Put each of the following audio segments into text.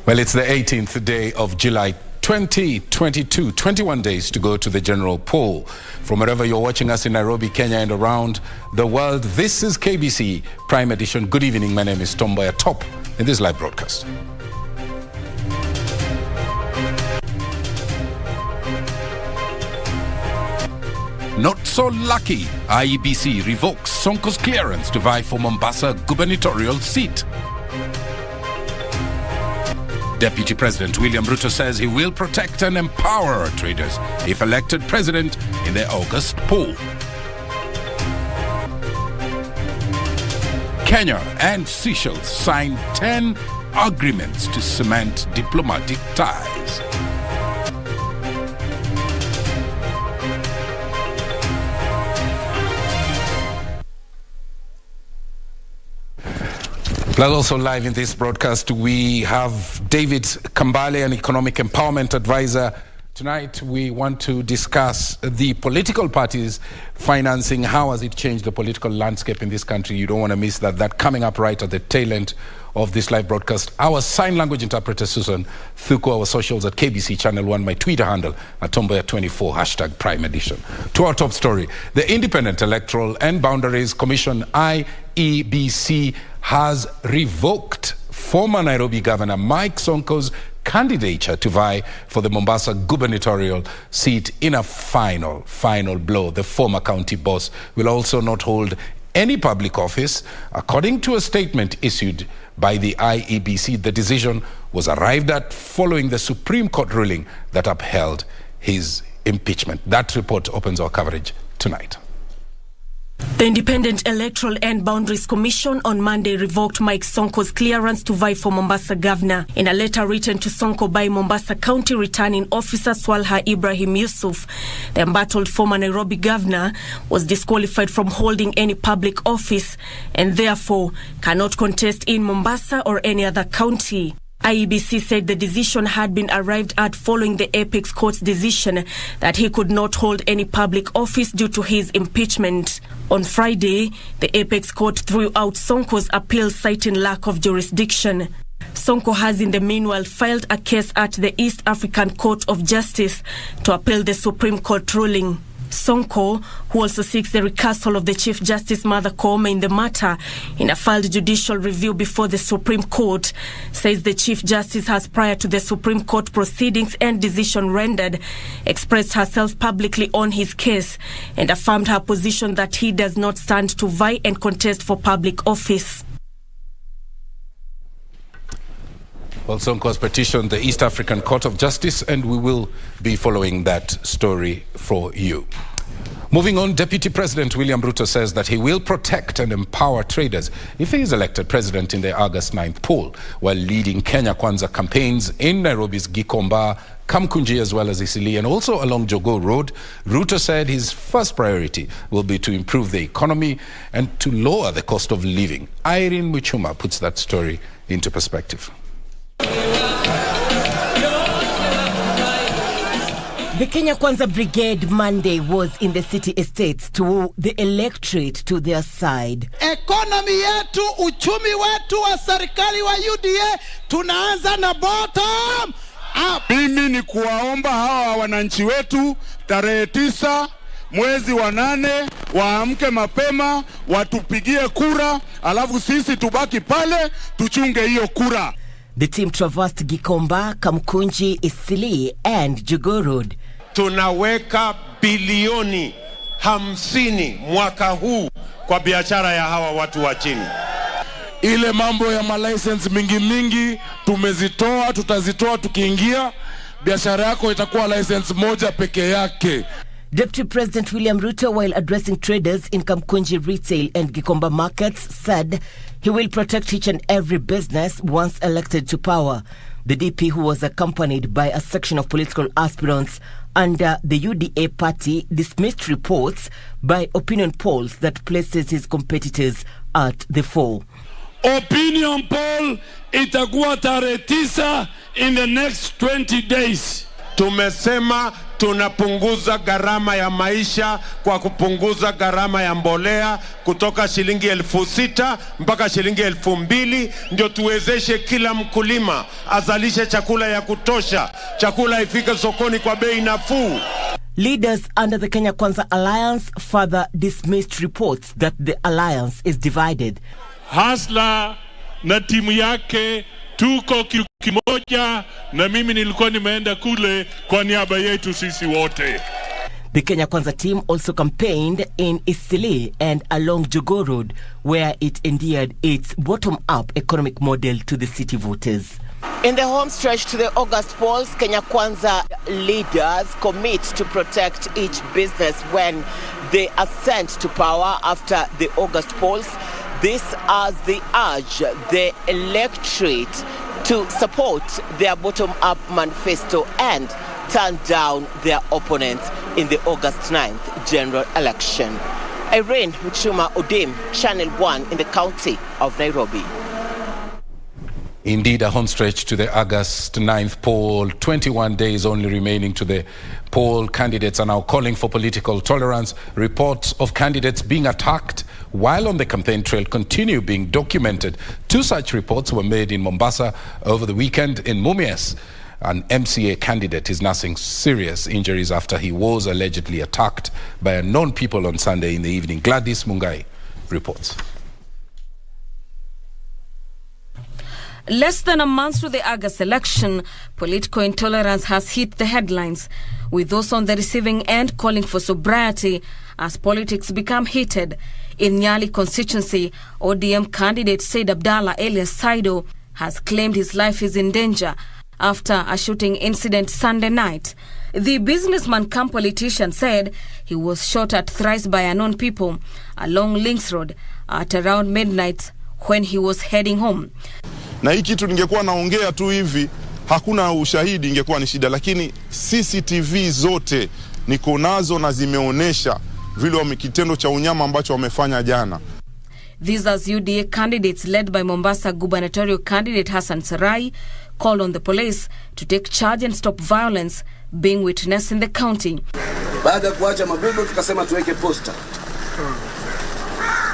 Well, it's the 18th day of July 2022, 21 days to go to the general poll. From wherever you're watching us in Nairobi, Kenya and around the world, this is KBC Prime Edition. Good evening, my name is Mboya. Top in this live broadcast. Not so lucky, IEBC revokes Sonko's clearance to vie for Mombasa gubernatorial seat. Deputy President William Ruto says he will protect and empower traders if elected president in the August poll. Kenya and Seychelles signed 10 agreements to cement diplomatic ties. Plus, also live in this broadcast, we have David Kambale, an economic empowerment advisor. Tonight, we want to discuss the political parties' financing. How has it changed the political landscape in this country? You don't want to miss that. That coming up right at the tail end of this live broadcast. Our sign language interpreter, Susan Thuko, our socials at KBC Channel 1, my Twitter handle at Mboya24, hashtag Prime Edition. To our top story, the Independent Electoral and Boundaries Commission, IEBC, has revoked former Nairobi Governor Mike Sonko's candidature to vie for the Mombasa gubernatorial seat in a final blow. The former county boss will also not hold any public office. According to a statement issued by the IEBC, the decision was arrived at following the Supreme Court ruling that upheld his impeachment. That report opens our coverage tonight. The Independent Electoral and Boundaries Commission on Monday revoked Mike Sonko's clearance to vie for Mombasa governor. In a letter written to Sonko by Mombasa County Returning Officer Swalha Ibrahim Yusuf, the embattled former Nairobi governor was disqualified from holding any public office and therefore cannot contest in Mombasa or any other county. IEBC said the decision had been arrived at following the Apex Court's decision that he could not hold any public office due to his impeachment. On Friday, the Apex Court threw out Sonko's appeal citing lack of jurisdiction. Sonko has in the meanwhile filed a case at the East African Court of Justice to appeal the Supreme Court ruling. Sonko, who also seeks the recusal of the Chief Justice Martha Koome in the matter in a filed judicial review before the Supreme Court, says the Chief Justice has, prior to the Supreme Court proceedings and decision rendered, expressed herself publicly on his case and affirmed her position that he does not stand to vie and contest for public office. Well, Sonko has petitioned the East African Court of Justice, and we will be following that story for you. Moving on, Deputy President William Ruto says that he will protect and empower traders if he is elected president in the August 9th poll, while leading Kenya Kwanza campaigns in Nairobi's Gikomba, Kamkunji, as well as Isili, and also along Jogoo Road. Ruto said his first priority will be to improve the economy and to lower the cost of living. Irene Muchuma puts that story into perspective. The Kenya Kwanza Brigade Monday was in the city estates to the electorate to their side. Economy yetu, uchumi wetu wa serikali wa UDA, tunaanza na bottom up. Mimi ni kuwaomba hawa wananchi wetu tarehe 9 mwezi wa 8 waamke mapema, watupigie kura, alafu sisi tubaki pale tuchunge hiyo kura. The team traversed Gikomba, Kamkunji, Isili and Jogoo Road. Tunaweka bilioni 50 mwaka huu kwa biashara ya hawa watu wa chini. Ile mambo ya malicense mingi tumezitoa, tutazitoa tukiingia. Biashara yako itakuwa license moja peke yake. Deputy President William Ruto, while addressing traders in Kamkunji retail and Gikomba markets, said he will protect each and every business once elected to power. The DP, who was accompanied by a section of political aspirants under the UDA party, dismissed reports by opinion polls that places his competitors at the fore. Opinion poll itakuwa tarehe 9 in the next 20 days. Tumesema tunapunguza gharama ya maisha kwa kupunguza gharama ya mbolea kutoka shilingi 6,000 mpaka shilingi 2,000, ndio tuwezeshe kila mkulima azalishe chakula ya kutosha, chakula ifike sokoni kwa bei nafuu. Leaders under the Kenya Kwanza Alliance further dismissed reports that the alliance is divided. Hasla na timu yake tuko kimoja, na mimi nilikuwa nimeenda kule kwa niaba yetu sisi wote. The Kenya Kwanza team also campaigned in Isili and along Jogoo Road, where it endeared its bottom-up economic model to the city voters. In the home stretch to the August polls, Kenya Kwanza leaders commit to protect each business when they ascend to power after the August polls. This as they urge the electorate to support their bottom-up manifesto and turn down their opponents in the August 9th general election. Irene Mchuma Odim, Channel 1 in the county of Nairobi. Indeed, a home stretch to the August 9th poll. 21 days only remaining to the poll. Candidates are now calling for political tolerance. Reports of candidates being attacked while on the campaign trail continue being documented. 2 such reports were made in Mombasa over the weekend. In Mumias, an MCA candidate is nursing serious injuries after he was allegedly attacked by unknown people on Sunday in the evening. Gladys Mungai reports. Less than a month to the August election, political intolerance has hit the headlines, with those on the receiving end calling for sobriety as politics become heated. In Nyali constituency, ODM candidate Said Abdallah alias Saido has claimed his life is in danger after a shooting incident Sunday night. The businessman come politician said he was shot at thrice by unknown people along Links Road at around midnight when he was heading home. Na hii kitu ningekuwa naongea tu hivi, hakuna ushahidi, ingekuwa ni shida, lakini CCTV zote niko nazo na zimeonesha vile kitendo cha unyama ambacho wamefanya jana. These as UDA candidates led by Mombasa gubernatorial candidate Hassan Sarai called on the police to take charge and stop violence being witnessed in the county. Baada kuacha mabubu tukasema tuweke posta.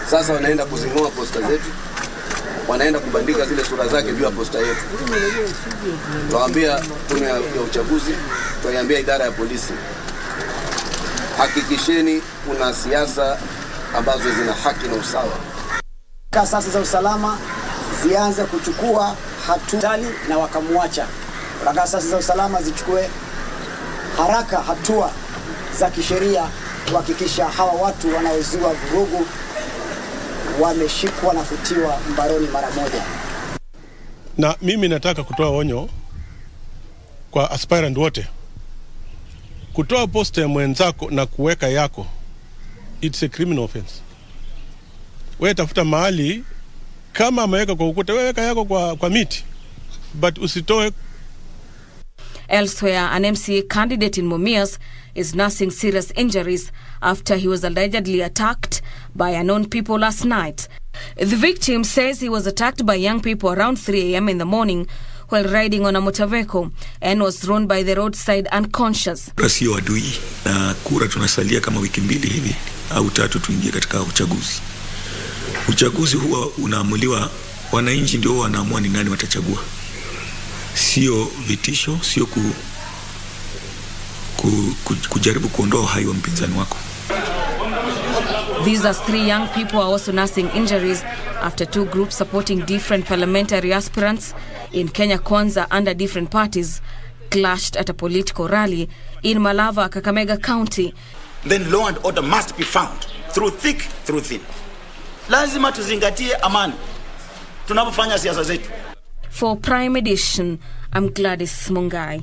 Sasa wanaenda kuzing'oa posta zetu. Wanaenda kubandika zile sura zake juu ya posta yetu. Tuwaambia tume ya uchaguzi, tuwaambia idara ya polisi, hakikisheni kuna siasa ambazo zina haki na usawa. Asasi za usalama zianze kuchukua hatua na wakamwacha. Asasi za usalama zichukue haraka hatua za kisheria kuhakikisha hawa watu wanaozua vurugu wameshikwa na kutiwa mbaroni mara moja. Na mimi nataka kutoa onyo kwa aspirant wote. Kutoa posta ya mwenzako na kuweka yako, it's a criminal offense. Wewe tafuta mahali, kama ameweka kwa ukuta, wewe weka yako kwa miti, but usitoe. Elsewhere, an MCA candidate in Mumias is nursing serious injuries after he was allegedly attacked by unknown people last night. The victim says he was attacked by young people around 3 a.m. in the morning while riding on a motor vehicle and was thrown by the roadside unconscious. Sio adui na kura tunasalia kama wiki 2 hivi au 3 tuingie katika uchaguzi. Uchaguzi huwa unaamuliwa, wananchi ndio wanaamua ni nani watachagua. Sio vitisho, sio kujaribu kuondoa hai wa mpinzani wako. These are 3 young people are also nursing injuries after 2 groups supporting different parliamentary aspirants in Kenya Kwanza under different parties clashed at a political rally in Malava, Kakamega County. Then law and order must be found through thick, through thin. Lazima tuzingatie amani tunapofanya siasa zetu. For Prime Edition, I'm Gladys Mungai.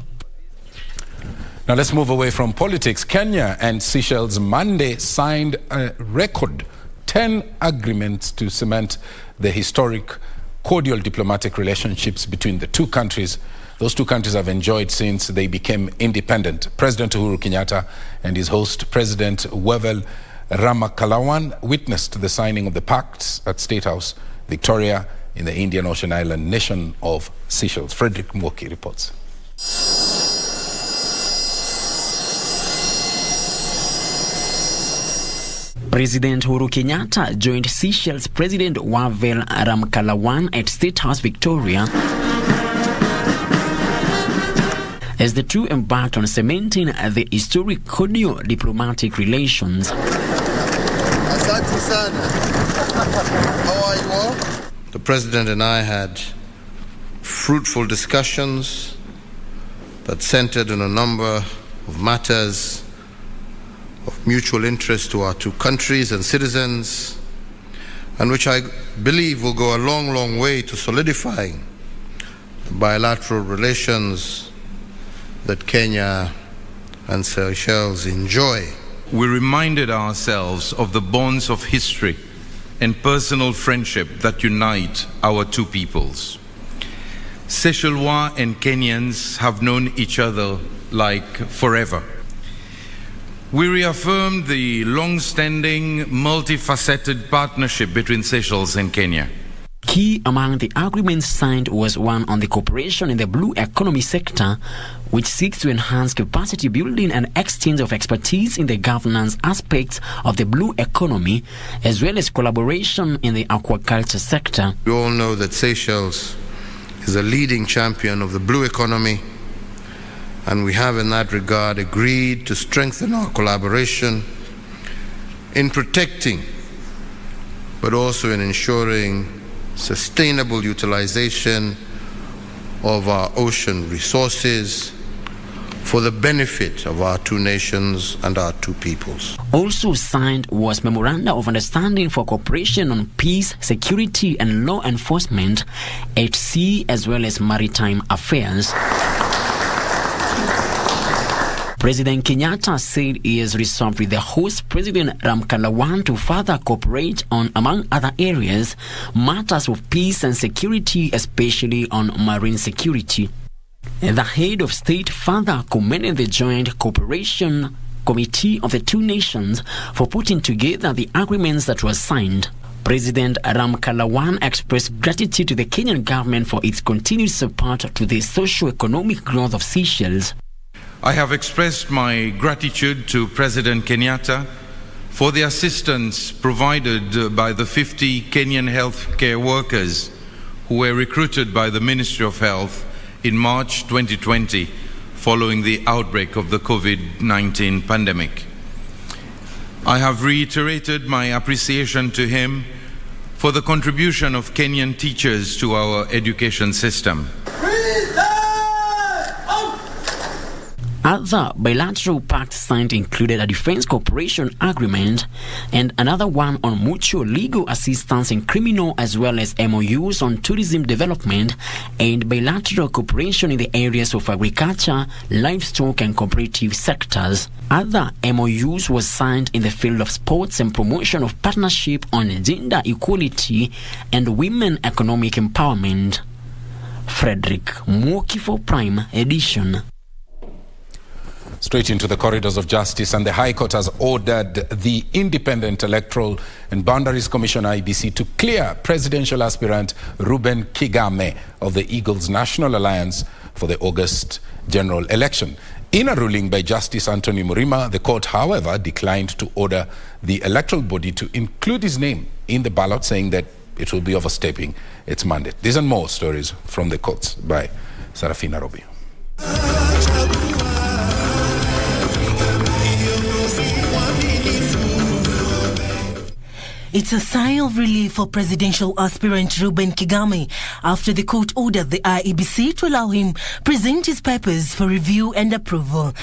Now let's move away from politics. Kenya and Seychelles Monday signed a record 10 agreements to cement the historic cordial diplomatic relationships between the 2 countries. Those 2 countries have enjoyed since they became independent. President Uhuru Kenyatta and his host, President Wevel Ramakalawan, witnessed the signing of the pacts at State House, Victoria, in the Indian Ocean island nation of Seychelles. Frederick Mwoki reports. President Uhuru Kenyatta joined Seychelles President Wavel Ramkalawan at State House Victoria as the two embarked on cementing the historic cordial diplomatic relations. Asante sana. How are you all? The President and I had fruitful discussions that centered on a number of matters of mutual interest to our two countries and citizens, and which I believe will go a long, long way to solidifying bilateral relations that Kenya and Seychelles enjoy. We reminded ourselves of the bonds of history and personal friendship that unite our two peoples. Seychellois and Kenyans have known each other like forever. We reaffirmed the long-standing, multifaceted partnership between Seychelles and Kenya. Key among the agreements signed was one on the cooperation in the blue economy sector, which seeks to enhance capacity building and exchange of expertise in the governance aspects of the blue economy, as well as collaboration in the aquaculture sector. We all know that Seychelles is a leading champion of the blue economy, and we have in that regard agreed to strengthen our collaboration in protecting, but also in ensuring sustainable utilization of our ocean resources for the benefit of our two nations and our two peoples. Also signed was Memoranda of Understanding for Cooperation on Peace, Security and Law Enforcement at Sea as well as Maritime Affairs. President Kenyatta said he has resolved with the host President Ramkalawan to further cooperate on, among other areas, matters of peace and security, especially on marine security. The head of state further commended the Joint Cooperation Committee of the two nations for putting together the agreements that were signed. President Ramkalawan expressed gratitude to the Kenyan government for its continued support to the socio-economic growth of Seychelles. I have expressed my gratitude to President Kenyatta for the assistance provided by the 50 Kenyan healthcare workers who were recruited by the Ministry of Health in March 2020 following the outbreak of the COVID-19 pandemic. I have reiterated my appreciation to him for the contribution of Kenyan teachers to our education system. Other bilateral pacts signed included a defense cooperation agreement and another one on mutual legal assistance in criminal as well as MOUs on tourism development and bilateral cooperation in the areas of agriculture, livestock and cooperative sectors. Other MOUs were signed in the field of sports and promotion of partnership on gender equality and women economic empowerment. Frederick Mwoki for Prime Edition. Straight into the corridors of justice, and the High Court has ordered the Independent Electoral and Boundaries Commission IBC to clear presidential aspirant Reuben Kigame of the Eagles National Alliance for the August general election. In a ruling by Justice Anthony Murima, the court, however, declined to order the electoral body to include his name in the ballot, saying that it will be overstepping its mandate. These and more stories from the courts by Sarafina Robi. It's a sigh of relief for presidential aspirant Reuben Kigame after the court ordered the IEBC to allow him present his papers for review and approval.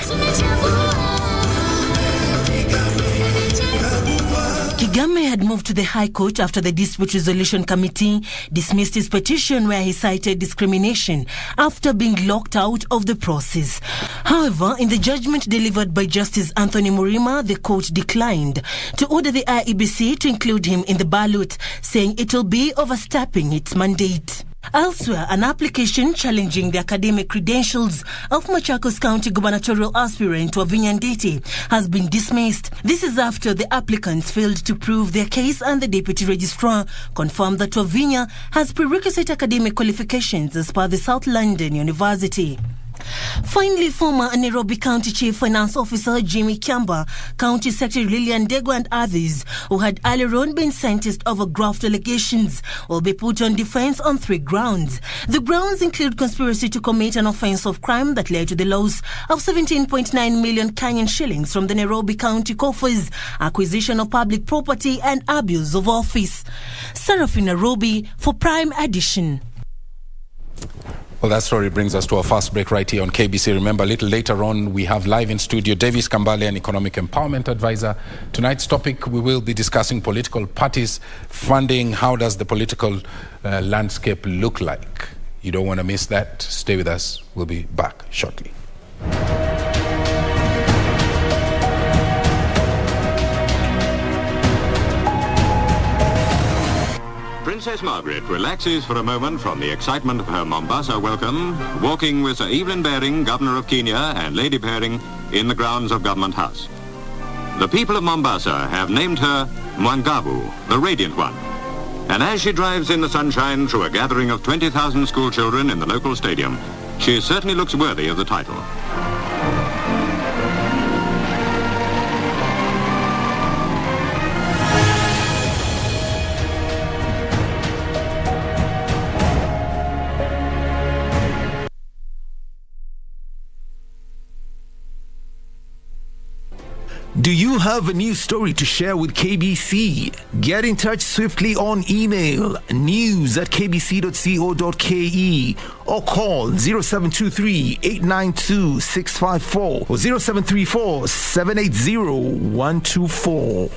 Kigame had moved to the High Court after the Dispute Resolution Committee dismissed his petition where he cited discrimination after being locked out of the process. However, in the judgment delivered by Justice Anthony Murima, the court declined to order the IEBC to include him in the ballot, saying it will be overstepping its mandate. Elsewhere, an application challenging the academic credentials of Machakos County gubernatorial aspirant Wavinya Ndeti has been dismissed. This is after the applicants failed to prove their case and the deputy registrar confirmed that Wavinya has prerequisite academic qualifications as per the South London University. Finally, former Nairobi County Chief Finance Officer Jimmy Kiamba, County Secretary Lillian Degwa and others who had earlier on been sentenced over graft allegations will be put on defense on 3 grounds. The grounds include conspiracy to commit an offense of crime that led to the loss of 17.9 million Kenyan shillings from the Nairobi County coffers, acquisition of public property and abuse of office. Seraphine Nairobi for Prime Edition. Well, that story brings us to our first break right here on KBC. Remember, a little later on, we have live in studio Davis Kambale, an economic empowerment advisor. Tonight's topic, we will be discussing political parties funding. How does the political landscape look like? You don't want to miss that. Stay with us. We'll be back shortly. Princess Margaret relaxes for a moment from the excitement of her Mombasa welcome, walking with Sir Evelyn Baring, Governor of Kenya, and Lady Baring in the grounds of Government House. The people of Mombasa have named her Mwangavu, the Radiant One. And as she drives in the sunshine through a gathering of 20,000 school children in the local stadium, she certainly looks worthy of the title. Do you have a news story to share with KBC? Get in touch swiftly on email news@kbc.co.ke or call 0723-892-654 or 0734-780-124.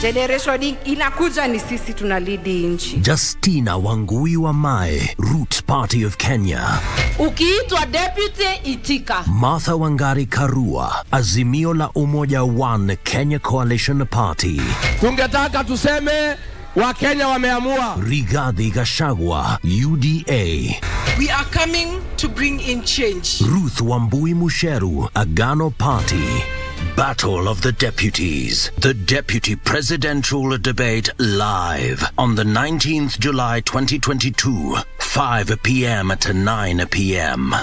Generation inakuja ni sisi tunalidi nchi. Justina Wangui wa Mae, Root Party of Kenya. Ukiitwa deputy itika. Martha Wangari Karua, Azimio la Umoja One Kenya Coalition Party. Tungetaka tuseme Wakenya wameamua. Rigathi Gachagua, UDA. We are coming to bring in change. Ruth Wambui Musheru, Agano Party. Battle of the Deputies. The Deputy Presidential Debate live on the 19th July 2022, 5 p.m. to 9 p.m.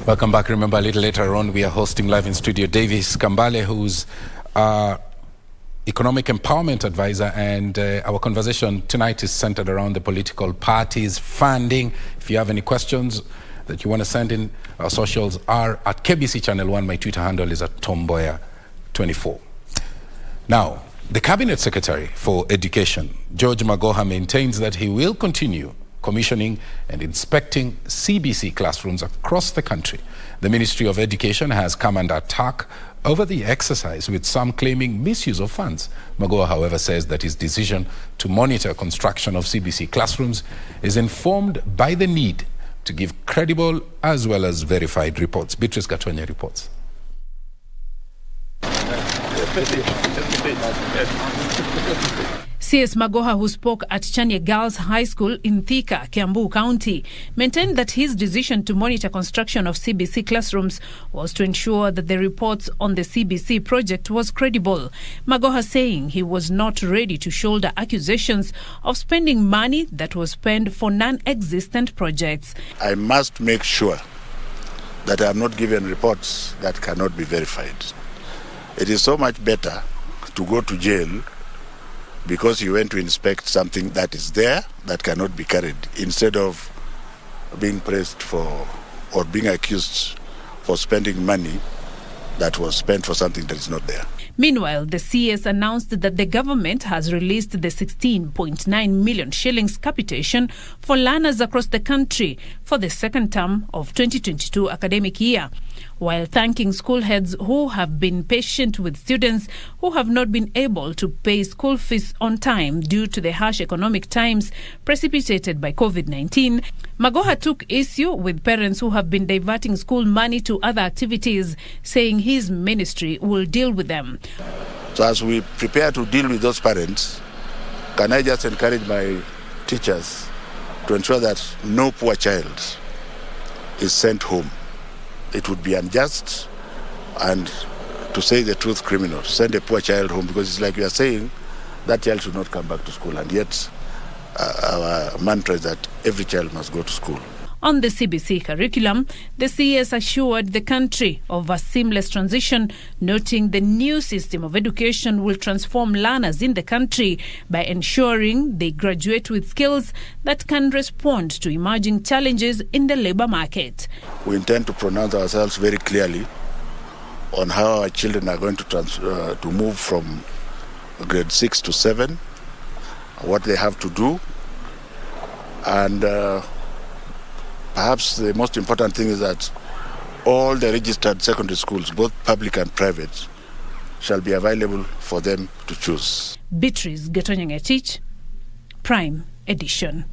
Welcome back. Remember, a little later on, we are hosting live in studio Davis Kambale, who's economic empowerment advisor, and our conversation tonight is centered around the political parties funding. If you have any questions that you want to send in, our socials are at KBC Channel 1. My Twitter handle is at Mboya24. Now, the Cabinet Secretary for Education, George Magoha, maintains that he will continue commissioning and inspecting CBC classrooms across the country. The Ministry of Education has come under attack over the exercise, with some claiming misuse of funds. Mboya, however, says that his decision to monitor construction of CBC classrooms is informed by the need to give credible as well as verified reports. Beatrice Gatwanya reports. CS Magoha, who spoke at Chania Girls High School in Thika, Kiambu County, maintained that his decision to monitor construction of CBC classrooms was to ensure that the reports on the CBC project was credible. Magoha saying he was not ready to shoulder accusations of spending money that was spent for non-existent projects. I must make sure that I am not given reports that cannot be verified. It is so much better to go to jail because you went to inspect something that is there that cannot be carried, instead of being praised for or being accused for spending money that was spent for something that is not there. Meanwhile, the CS announced that the government has released the 16.9 million shillings capitation for learners across the country for the second term of 2022 academic year, while thanking school heads who have been patient with students who have not been able to pay school fees on time due to the harsh economic times precipitated by COVID-19. Magoha took issue with parents who have been diverting school money to other activities, saying his ministry will deal with them. So as we prepare to deal with those parents, can I just encourage my teachers to ensure that no poor child is sent home. It would be unjust and, to say the truth, criminal to send a poor child home, because it's like you are saying that child should not come back to school, and yet our mantra is that every child must go to school. On the CBC curriculum, the CS assured the country of a seamless transition, noting the new system of education will transform learners in the country by ensuring they graduate with skills that can respond to emerging challenges in the labour market. We intend to pronounce ourselves very clearly on how our children are going to move from grade 6 to 7, what they have to do, and perhaps the most important thing is that all the registered secondary schools, both public and private, shall be available for them to choose. Beatrice Getonyang-Etich, Prime Edition.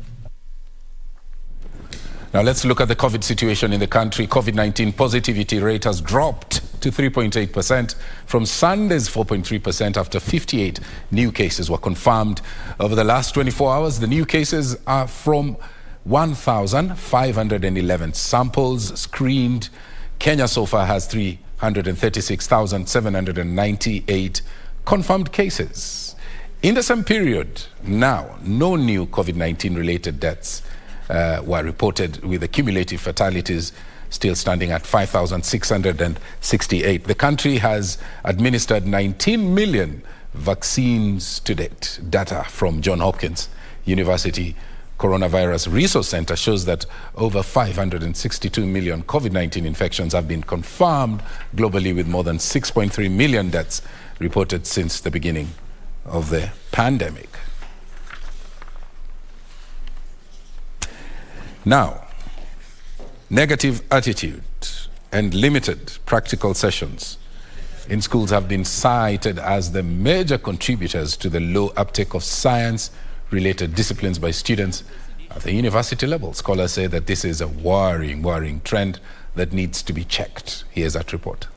Now let's look at the COVID situation in the country. COVID-19 positivity rate has dropped to 3.8% from Sunday's 4.3% after 58 new cases were confirmed over the last 24 hours. The new cases are from 1,511 samples screened. Kenya so far has 336,798 confirmed cases. In the same period, now, no new COVID-19 related deaths were reported, with the cumulative fatalities still standing at 5,668. The country has administered 19 million vaccines to date. Data from Johns Hopkins University Coronavirus Resource Center shows that over 562 million COVID-19 infections have been confirmed globally, with more than 6.3 million deaths reported since the beginning of the pandemic. Now, negative attitude and limited practical sessions in schools have been cited as the major contributors to the low uptake of science-related disciplines by students at the university level. Scholars say that this is a worrying trend that needs to be checked. Here's that report.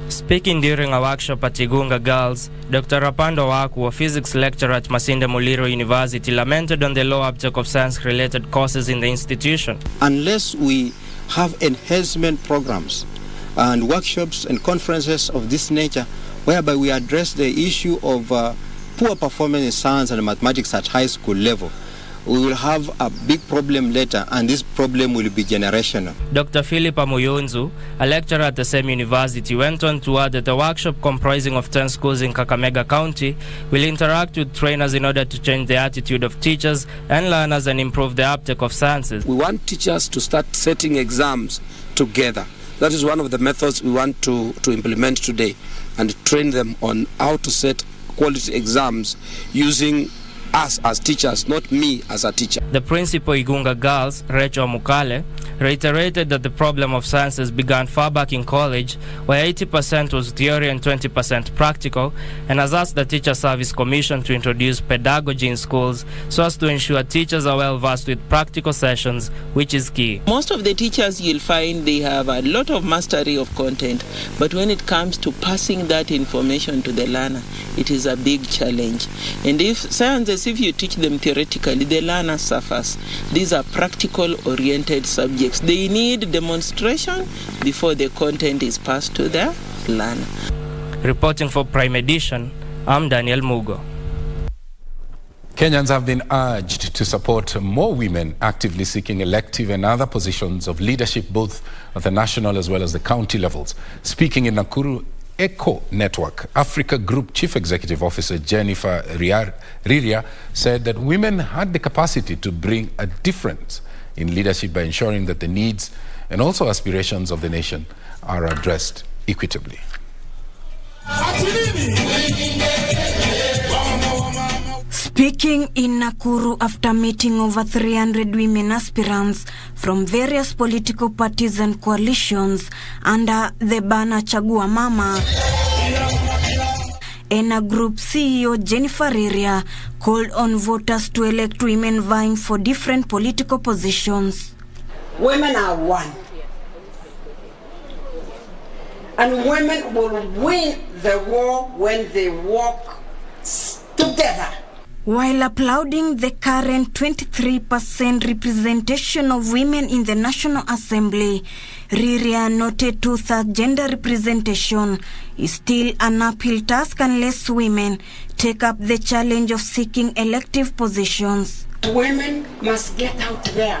Speaking during a workshop at Igunga Girls, Dr. Rapando Waku, a physics lecturer at Masinde Muliro University, lamented on the low uptake of science-related courses in the institution. Unless we have enhancement programs and workshops and conferences of this nature, whereby we address the issue of poor performance in science and mathematics at high school level, we will have a big problem later, and this problem will be generational. Dr. Philippa Muyunzu, a lecturer at the same university, went on to add that the workshop, comprising of 10 schools in Kakamega County, will interact with trainers in order to change the attitude of teachers and learners and improve the uptake of sciences. We want teachers to start setting exams together. That is one of the methods we want to implement today, and train them on how to set quality exams using us as teachers, not me as a teacher. The principal Igunga Girls, Rachel Mukale, reiterated that the problem of sciences began far back in college, where 80% was theory and 20% practical, and has asked the Teacher Service Commission to introduce pedagogy in schools so as to ensure teachers are well versed with practical sessions, which is key. Most of the teachers, you'll find they have a lot of mastery of content, but when it comes to passing that information to the learner, it is a big challenge. And if you teach them theoretically, the learner suffers. These are practical-oriented subjects. They need demonstration before the content is passed to the learner. Reporting for Prime Edition, I'm Daniel Mugo. Kenyans have been urged to support more women actively seeking elective and other positions of leadership, both at the national as well as the county levels. Speaking in Nakuru Echo Network, Africa Group Chief Executive Officer Jennifer Riria said that women had the capacity to bring a difference in leadership by ensuring that the needs and also aspirations of the nation are addressed equitably. Speaking in Nakuru after meeting over 300 women aspirants from various political parties and coalitions under the banner Chagua Mama, ENA Group CEO Jennifer Riria called on voters to elect women vying for different political positions. Women are one. And women will win the war when they work together. While applauding the current 23% representation of women in the National Assembly, Riria noted 2/3 gender representation is still an uphill task unless women take up the challenge of seeking elective positions. Women must get out there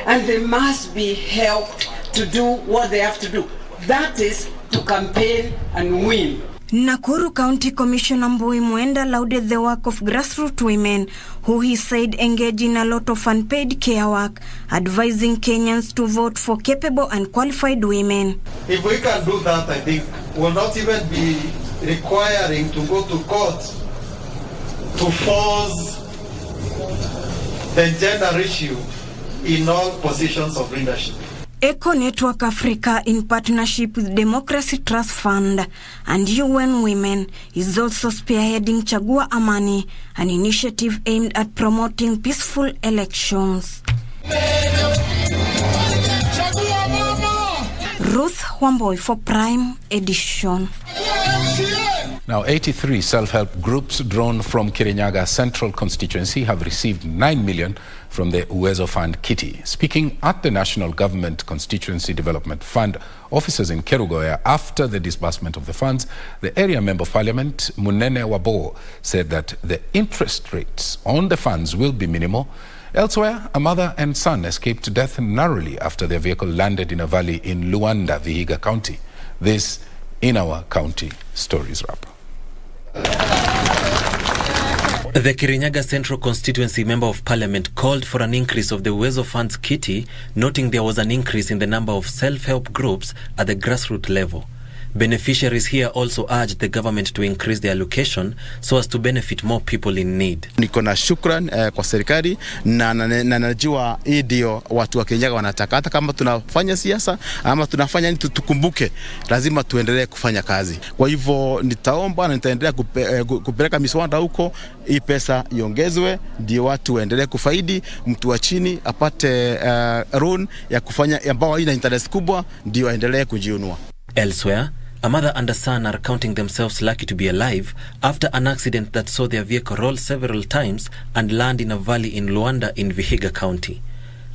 and they must be helped to do what they have to do. That is to campaign and win. Nakuru County Commissioner Mboya lauded the work of grassroots women who he said engage in a lot of unpaid care work, advising Kenyans to vote for capable and qualified women. If we can do that, I think we'll not even be requiring to go to court to force the gender issue in all positions of leadership. Eco Network Africa, in partnership with Democracy Trust Fund and UN Women, is also spearheading Chagua Amani, an initiative aimed at promoting peaceful elections. Ruth Wamboy for Prime Edition. Now, 83 self-help groups drawn from Kirinyaga Central constituency have received 9 million from the Uwezo Fund Kitty. Speaking at the National Government Constituency Development Fund offices in Kerugoya after the disbursement of the funds, the area member of parliament, Munene Wabo, said that the interest rates on the funds will be minimal. Elsewhere, a mother and son escaped death narrowly after their vehicle landed in a valley in Luanda, Vihiga County. This in our county stories wrap. The Kirinyaga Central Constituency Member of Parliament called for an increase of the Uwezo Fund's kitty, noting there was an increase in the number of self-help groups at the grassroots level. Beneficiaries here also urged the government to increase their allocation so as to benefit more people in need. Niko na shukran kwa serikali na najua hii ndio watu wa Kirinyaga wanataka. Hata kama tunafanya siasa ama tunafanya nini, tukumbuke lazima tuendelee kufanya kazi. Kwa hivyo nitaomba na nitaendelea kupeleka miswada huko, hii pesa iongezwe ndio watu waendelee kufaidi, mtu wa chini apate loan ya kufanya ambao ina interest kubwa ndio aendelee kujiunua. Elsewhere, a mother and a son are counting themselves lucky to be alive after an accident that saw their vehicle roll several times and land in a valley in Luanda in Vihiga County.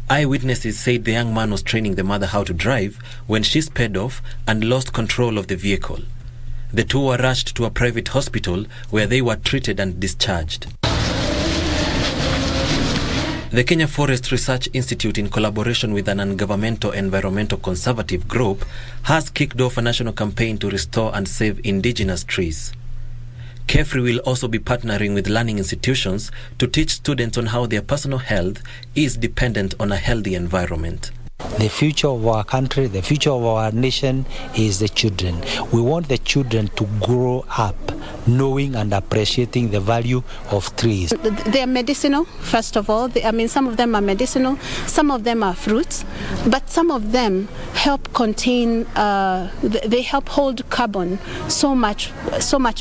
Eyewitnesses said the young man was training the mother how to drive when she sped off and lost control of the vehicle. The two were rushed to a private hospital where they were treated and discharged. The Kenya Forest Research Institute, in collaboration with an ungovernmental environmental conservative group, has kicked off a national campaign to restore and save indigenous trees. KEFRI will also be partnering with learning institutions to teach students on how their personal health is dependent on a healthy environment. The future of our country, the future of our nation is the children. We want the children to grow up knowing and appreciating the value of trees. They are medicinal, first of all. Some of them are medicinal, some of them are fruits, but some of them help contain, they help hold carbon so much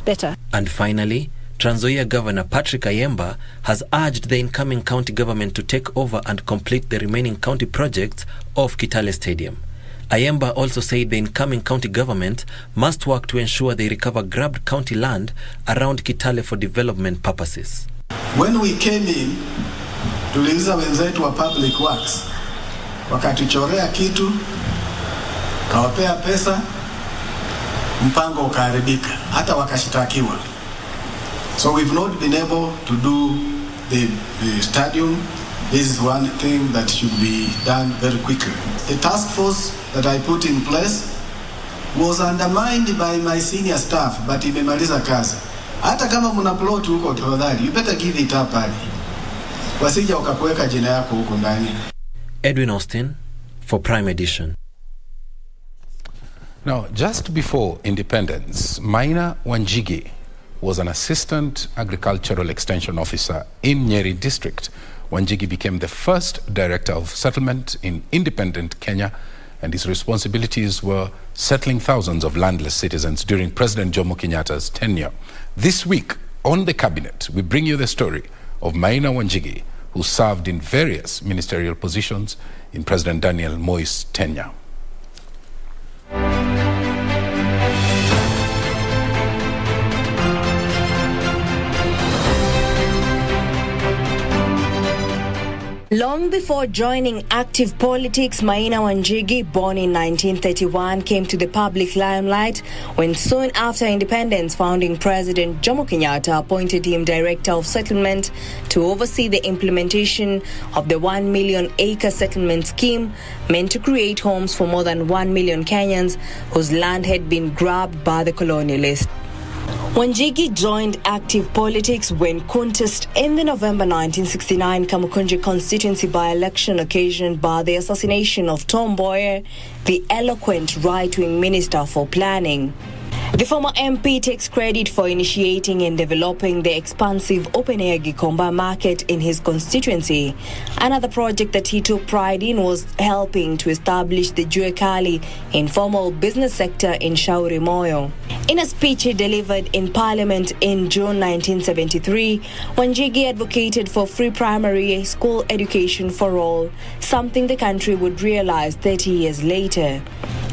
better. And finally, Trans Nzoia Governor Patrick Ayemba has urged the incoming county government to take over and complete the remaining county projects of Kitale Stadium. Ayemba also said the incoming county government must work to ensure they recover grabbed county land around Kitale for development purposes. When we came in, tuliuliza wenzetu wa public works, wakatuchorea kitu, kawapea pesa, mpango ukaharibika, hata wakashitakiwa. So we've not been able to do the stadium. This is one thing that should be done very quickly. The task force that I put in place was undermined by my senior staff, but imemaliza kazi. Hata kama mna plot huko tafadhali, you better give it up pale. Wasija wakakuweka jina yako huko ndani. Edwin Austin for Prime Edition. Now, just before independence, Maina Wanjigi, was an assistant agricultural extension officer in Nyeri district. Wanjigi became the first director of settlement in independent Kenya, and his responsibilities were settling thousands of landless citizens during President Jomo Kenyatta's tenure. This week on the cabinet, we bring you the story of Maina Wanjigi, who served in various ministerial positions in President Daniel Moi's tenure. Long before joining active politics, Maina Wanjigi, born in 1931, came to the public limelight when soon after independence, founding President Jomo Kenyatta appointed him Director of Settlement to oversee the implementation of the 1 million acre settlement scheme meant to create homes for more than 1 million Kenyans whose land had been grabbed by the colonialists. Wanjigi joined active politics when contest in the November 1969 Kamukunji constituency by-election occasioned by the assassination of Mboya, the eloquent right-wing minister for planning. The former MP takes credit for initiating and developing the expansive open-air Gikomba market in his constituency. Another project that he took pride in was helping to establish the Juekali informal business sector in Shauri Moyo. In a speech he delivered in Parliament in June 1973, Wanjigi advocated for free primary school education for all, something the country would realize 30 years later.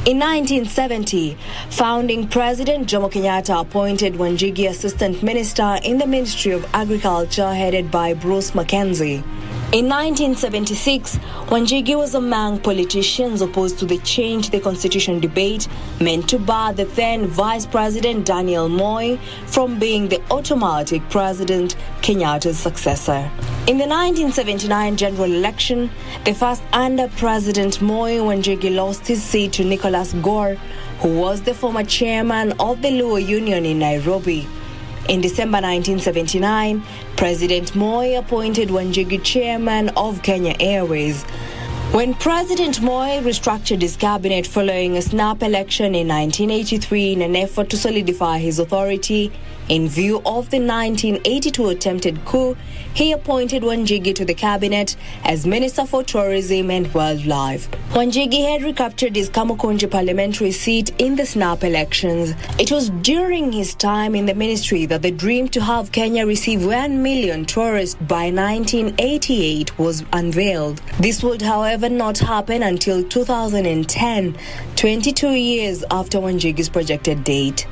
In 1970, founding President Jomo Kenyatta appointed Wanjigi Assistant Minister in the Ministry of Agriculture headed by Bruce Mackenzie. In 1976, Wanjigi was among politicians opposed to the Change the Constitution debate meant to bar the then Vice President Daniel Moi from being the automatic President Kenyatta's successor. In the 1979 general election, the first under President Moi, Wanjigi lost his seat to Nicholas Gore, who was the former chairman of the Luo Union in Nairobi. In December 1979, President Moi appointed Wanjigi chairman of Kenya Airways. When President Moi restructured his cabinet following a snap election in 1983 in an effort to solidify his authority, in view of the 1982 attempted coup, he appointed Wanjigi to the cabinet as Minister for Tourism and Wildlife. Wanjigi had recaptured his Kamukunji parliamentary seat in the snap elections. It was during his time in the ministry that the dream to have Kenya receive 1 million tourists by 1988 was unveiled. This would, however, not happen until 2010, 22 years after Wanjigi's projected date.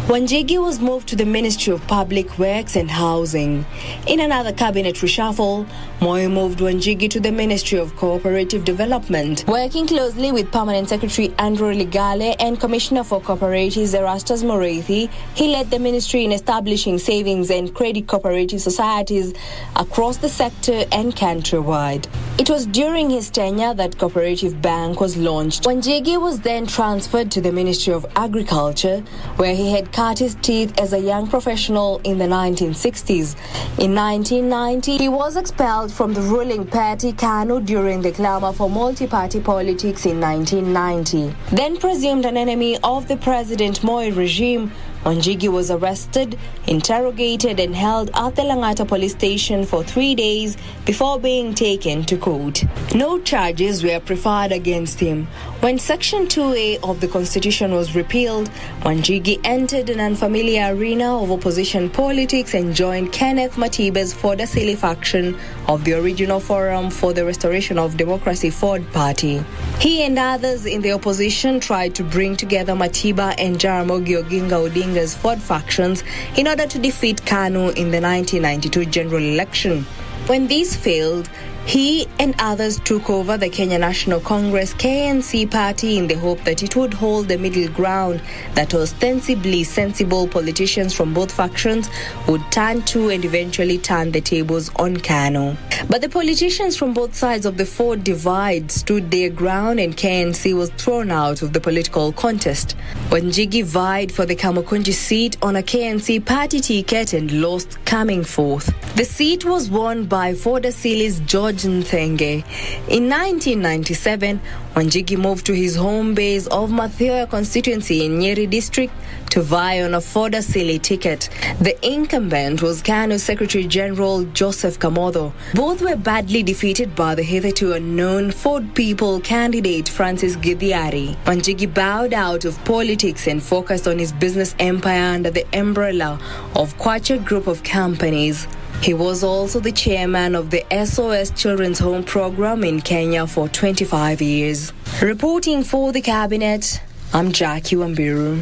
Wanjigi was moved to the Ministry of Public Works and Housing. In another cabinet reshuffle, Moi moved Wanjigi to the Ministry of Cooperative Development. Working closely with Permanent Secretary Andrew Ligale and Commissioner for Cooperatives Erastus Moreithi, he led the ministry in establishing savings and credit cooperative societies across the sector and countrywide. It was during his tenure that Cooperative Bank was launched. Wanjigi was then transferred to the Ministry of Agriculture, where he had cut his teeth as a young professional in the 1960s. In 1990, he was expelled from the ruling party KANU during the clamor for multi-party politics in 1990. Then presumed an enemy of the President Moi regime, Wanjigi was arrested, interrogated and held at the Langata police station for 3 days before being taken to court. No charges were preferred against him. When Section 2A of the Constitution was repealed, Wanjigi entered an unfamiliar arena of opposition politics and joined Kenneth Matiba's Ford-Asili faction of the original Forum for the Restoration of Democracy Ford Party. He and others in the opposition tried to bring together Matiba and Jaramogi Oginga Odinga's Ford factions in order to defeat KANU in the 1992 general election. When these failed, he and others took over the Kenya National Congress KNC party in the hope that it would hold the middle ground that ostensibly sensible politicians from both factions would turn to and eventually turn the tables on KANU. But the politicians from both sides of the Ford divide stood their ground and KNC was thrown out of the political contest. Wanjigi vied for the Kamukunji seat on a KNC party ticket and lost coming fourth. The seat was won by Ford-Asili's George Nthenge. In 1997, Wanjigi moved to his home base of Mathioya constituency in Nyeri district to vie on a Ford Asili ticket. The incumbent was KANU Secretary General Joseph Kamotho. Both were badly defeated by the hitherto unknown Ford People candidate Francis Githiari. Wanjigi bowed out of politics and focused on his business empire under the umbrella of Kwacha Group of Companies. He was also the chairman of the SOS Children's Home Program in Kenya for 25 years. Reporting for the Cabinet, I'm Jackie Wambiru.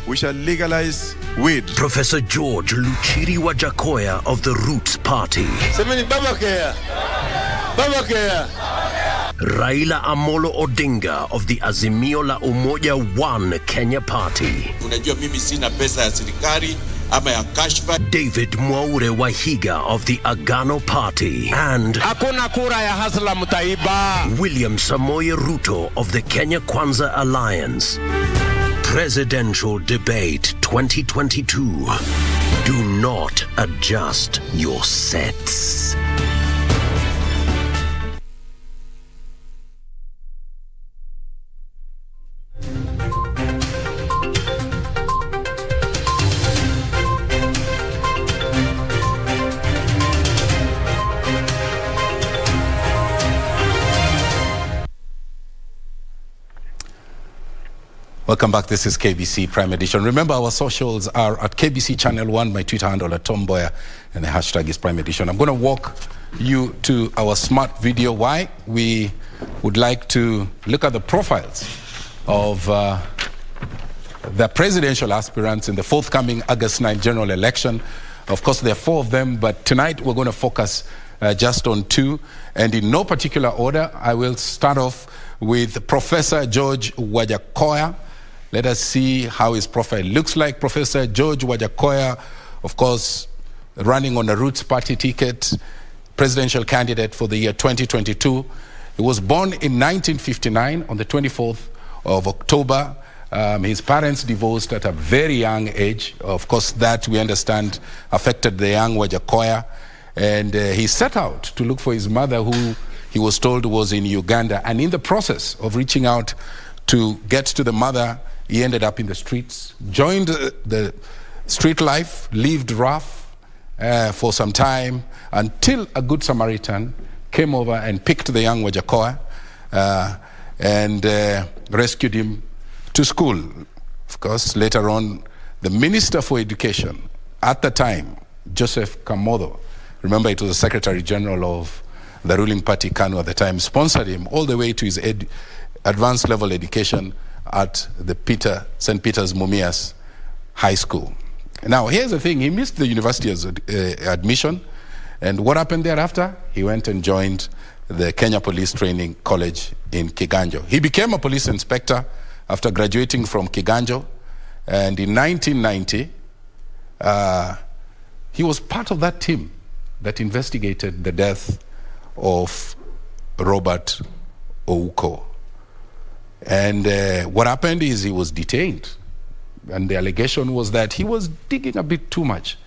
We shall legalize weed. Professor George Luchiri Wajakoya of the Roots Party. Semeni Babakea. Babakea. Raila Amolo Odinga of the Azimio la Umoja One Kenya Party. Unajua mimi sina pesa ya serikali ama ya kashfa. David Mwaure Wahiga of the Agano Party. And hakuna kura ya hasla mtaiba. William Samoei Ruto of the Kenya Kwanza Alliance. Presidential Debate 2022. Do not adjust your sets. Welcome back. This is KBC Prime Edition. Remember, our socials are at KBC Channel 1, my Twitter handle at Mboya, and the hashtag is Prime Edition. I'm going to walk you to our smart video. Why? We would like to look at the profiles of the presidential aspirants in the forthcoming August 9th general election. Of course, there are 4 of them, but tonight we're going to focus just on 2, and in no particular order. I will start off with Professor George Wajakoya. Let us see how his profile looks like. Professor George Wajakoya, of course, running on a Roots Party ticket, presidential candidate for the year 2022. He was born in 1959 on the 24th of October. His parents divorced at a very young age. Of course, that we understand affected the young Wajakoya. And he set out to look for his mother, who he was told was in Uganda. And in the process of reaching out to get to the mother, he ended up in the streets, joined the street life, lived rough for some time, until a good Samaritan came over and picked the young Wajakoya and rescued him to school. Of course, later on, the Minister for Education at the time, Joseph Kamotho, remember it was the Secretary General of the ruling party, KANU at the time, sponsored him all the way to his advanced level education at the St. Peter's Mumias High School. Now, here's the thing. He missed the university's admission. And what happened thereafter? He went and joined the Kenya Police Training College in Kiganjo. He became a police inspector after graduating from Kiganjo. And in 1990, he was part of that team that investigated the death of Robert Ouko. And what happened is he was detained. And the allegation was that he was digging a bit too much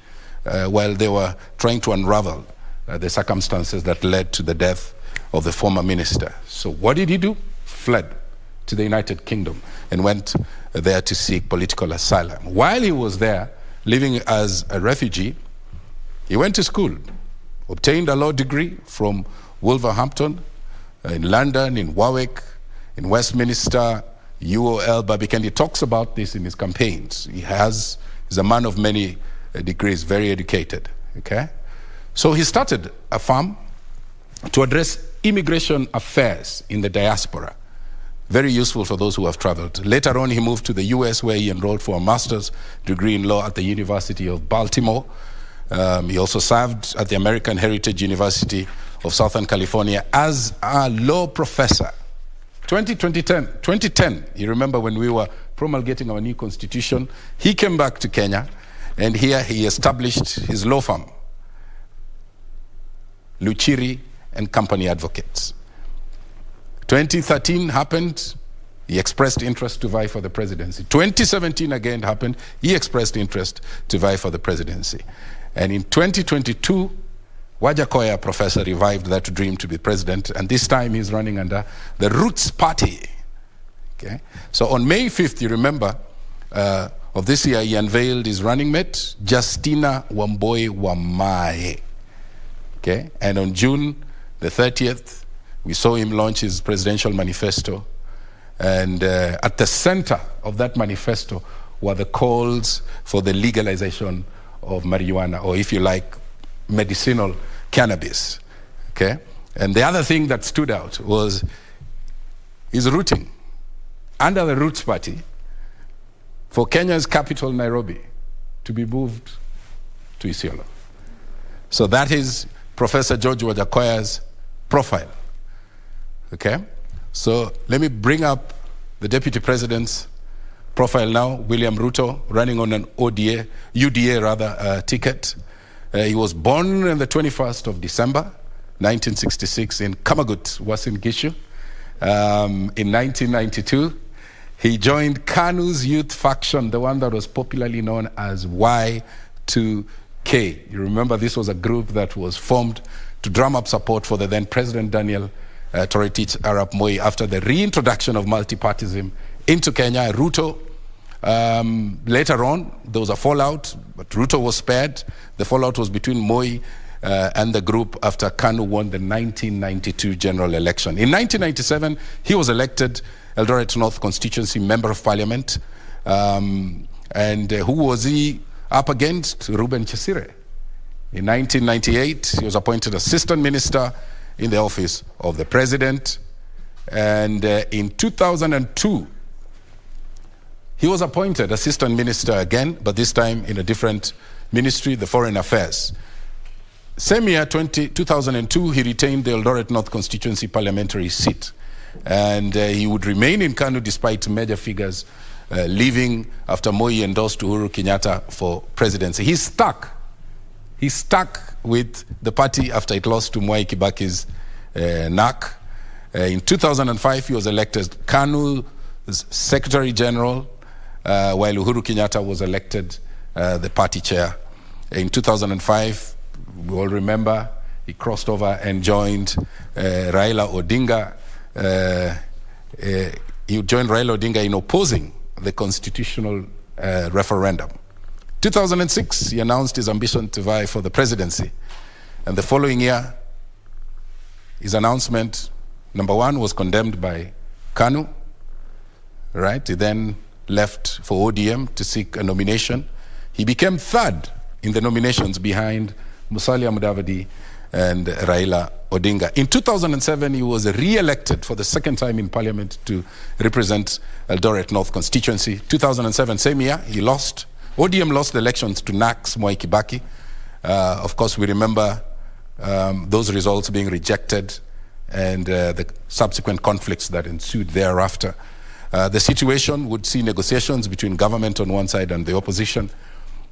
while they were trying to unravel the circumstances that led to the death of the former minister. So what did he do? Fled to the United Kingdom and went there to seek political asylum. While he was there, living as a refugee, he went to school, obtained a law degree from Wolverhampton, in London, in Warwick, in Westminster, UOL, Barbican. He talks about this in his campaigns. He's a man of many degrees, very educated, okay? So he started a firm to address immigration affairs in the diaspora. Very useful for those who have traveled. Later on, he moved to the US, where he enrolled for a master's degree in law at the University of Baltimore. He also served at the American Heritage University of Southern California as a law professor. 2010, you remember when we were promulgating our new constitution, he came back to Kenya, and here he established his law firm, Luchiri and Company Advocates. 2013 happened, he expressed interest to vie for the presidency. 2017 again happened, he expressed interest to vie for the presidency. And in 2022, Wajakoya, professor, revived that dream to be president, and this time he's running under the Roots Party. Okay? So on May 5th, you remember, of this year, he unveiled his running mate, Justina Wamboi Wamae. Okay? And on June the 30th, we saw him launch his presidential manifesto. And at the center of that manifesto were the calls for the legalization of marijuana, or if you like, medicinal cannabis. Okay? And the other thing that stood out was his rooting under the Roots Party for Kenya's capital, Nairobi, to be moved to Isiolo. So that is Professor George Wajakoya's profile. Okay? So let me bring up the Deputy President's profile now. William Ruto, running on an UDA ticket. He was born on the 21st of December, 1966 in Kamagut, Uasin Gishu. In 1992, he joined KANU's youth faction, the one that was popularly known as Y2K. You remember this was a group that was formed to drum up support for the then President Daniel Toroitich Arap Moi after the reintroduction of multipartyism into Kenya. Ruto, later on, there was a fallout, but Ruto was spared. The fallout was between Moi and the group after KANU won the 1992 general election. In 1997, he was elected Eldoret North Constituency Member of Parliament. And who was he up against? Reuben Chesire. In 1998, he was appointed Assistant Minister in the office of the President. And in 2002, he was appointed Assistant Minister again, but this time in a different ministry, the Foreign Affairs. Same year, 2002, he retained the Eldoret North Constituency parliamentary seat. And he would remain in KANU despite major figures leaving after Moi endorsed Uhuru Kenyatta for presidency. He stuck with the party after it lost to Mwai Kibaki's NAC. In 2005, he was elected KANU's Secretary General, while Uhuru Kenyatta was elected the party chair. In 2005, we all remember, he crossed over and joined Raila Odinga. He joined Raila Odinga in opposing the constitutional referendum. 2006, he announced his ambition to vie for the presidency. And the following year, his announcement, number one, was condemned by KANU. Right? He then left for ODM to seek a nomination. He became third in the nominations behind Musalia Mudavadi and Raila Odinga. In 2007, he was re-elected for the second time in Parliament to represent Eldoret North constituency. 2007, same year, he lost. ODM lost the elections to NAC's Mwai Kibaki. Of course, we remember those results being rejected and the subsequent conflicts that ensued thereafter. The situation would see negotiations between government on one side and the opposition.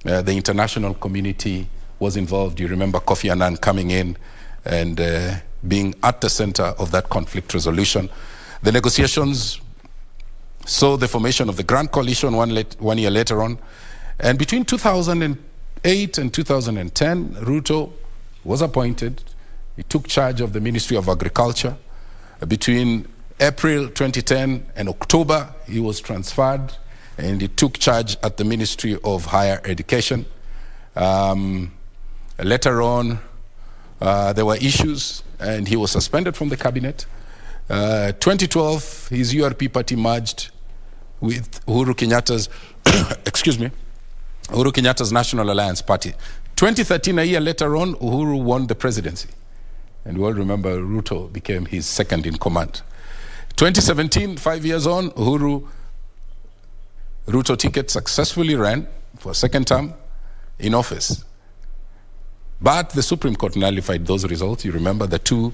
The international community was involved. You remember Kofi Annan coming in and being at the center of that conflict resolution. The negotiations saw the formation of the Grand Coalition one year later on. And between 2008 and 2010, Ruto was appointed. He took charge of the Ministry of Agriculture. Between April 2010 and October, he was transferred and he took charge at the Ministry of Higher Education. Later on, there were issues and he was suspended from the cabinet. 2012, his URP party merged with Uhuru Kenyatta's, Uhuru Kenyatta's National Alliance Party. 2013, a year later on, Uhuru won the presidency. And we all remember Ruto became his second in command. 2017, 5 years on, Ruto ticket successfully ran for a second term in office. But the Supreme Court nullified those results. You remember the two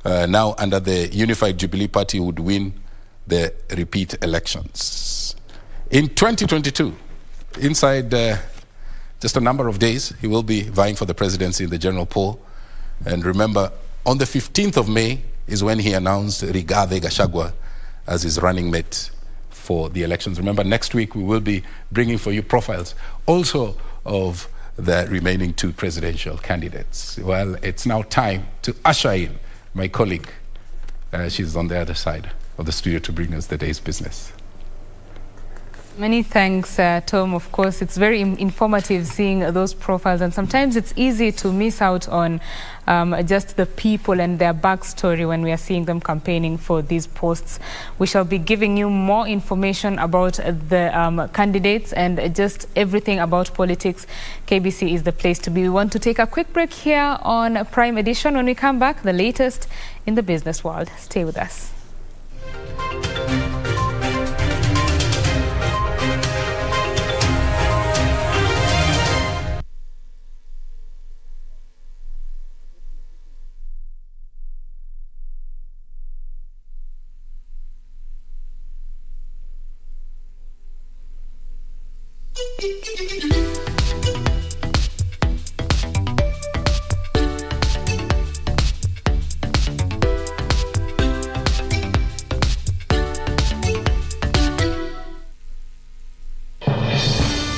now under the Unified Jubilee Party would win the repeat elections. In 2022, inside just a number of days, he will be vying for the presidency in the general poll. And remember, on the 15th of May is when he announced Rigathi Gachagua as his running mate for the elections. Remember, next week we will be bringing for you profiles also of the remaining two presidential candidates. Well, it's now time to usher in my colleague. She's on the other side of the studio to bring us the day's business. Many thanks, Tom. Of course, it's very informative seeing those profiles, and sometimes it's easy to miss out on just the people and their backstory when we are seeing them campaigning for these posts. We shall be giving you more information about the candidates and just everything about politics. KBC is the place to be. We want to take a quick break here on Prime Edition. When we come back, the latest in the business world. Stay with us.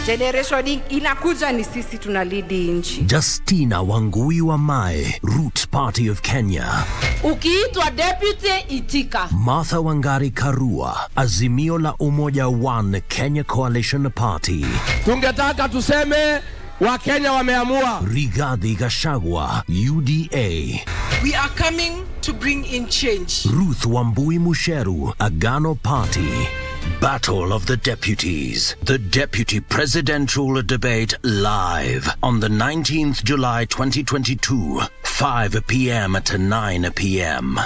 Generation inakuja ni sisi tunalidi nchi. Justina Wangui wa Mae, Roots Party of Kenya. Ukiitwa deputy itika. Martha Wangari Karua, Azimio la Umoja One Kenya Coalition Party. Tungetaka tuseme Wakenya wameamua. Rigathi Gachagua, UDA. We are coming to bring in change. Ruth Wambui Musheru, Agano Party. Battle of the Deputies. The Deputy Presidential Debate live on the 19th July 2022, 5 p.m. to 9 p.m.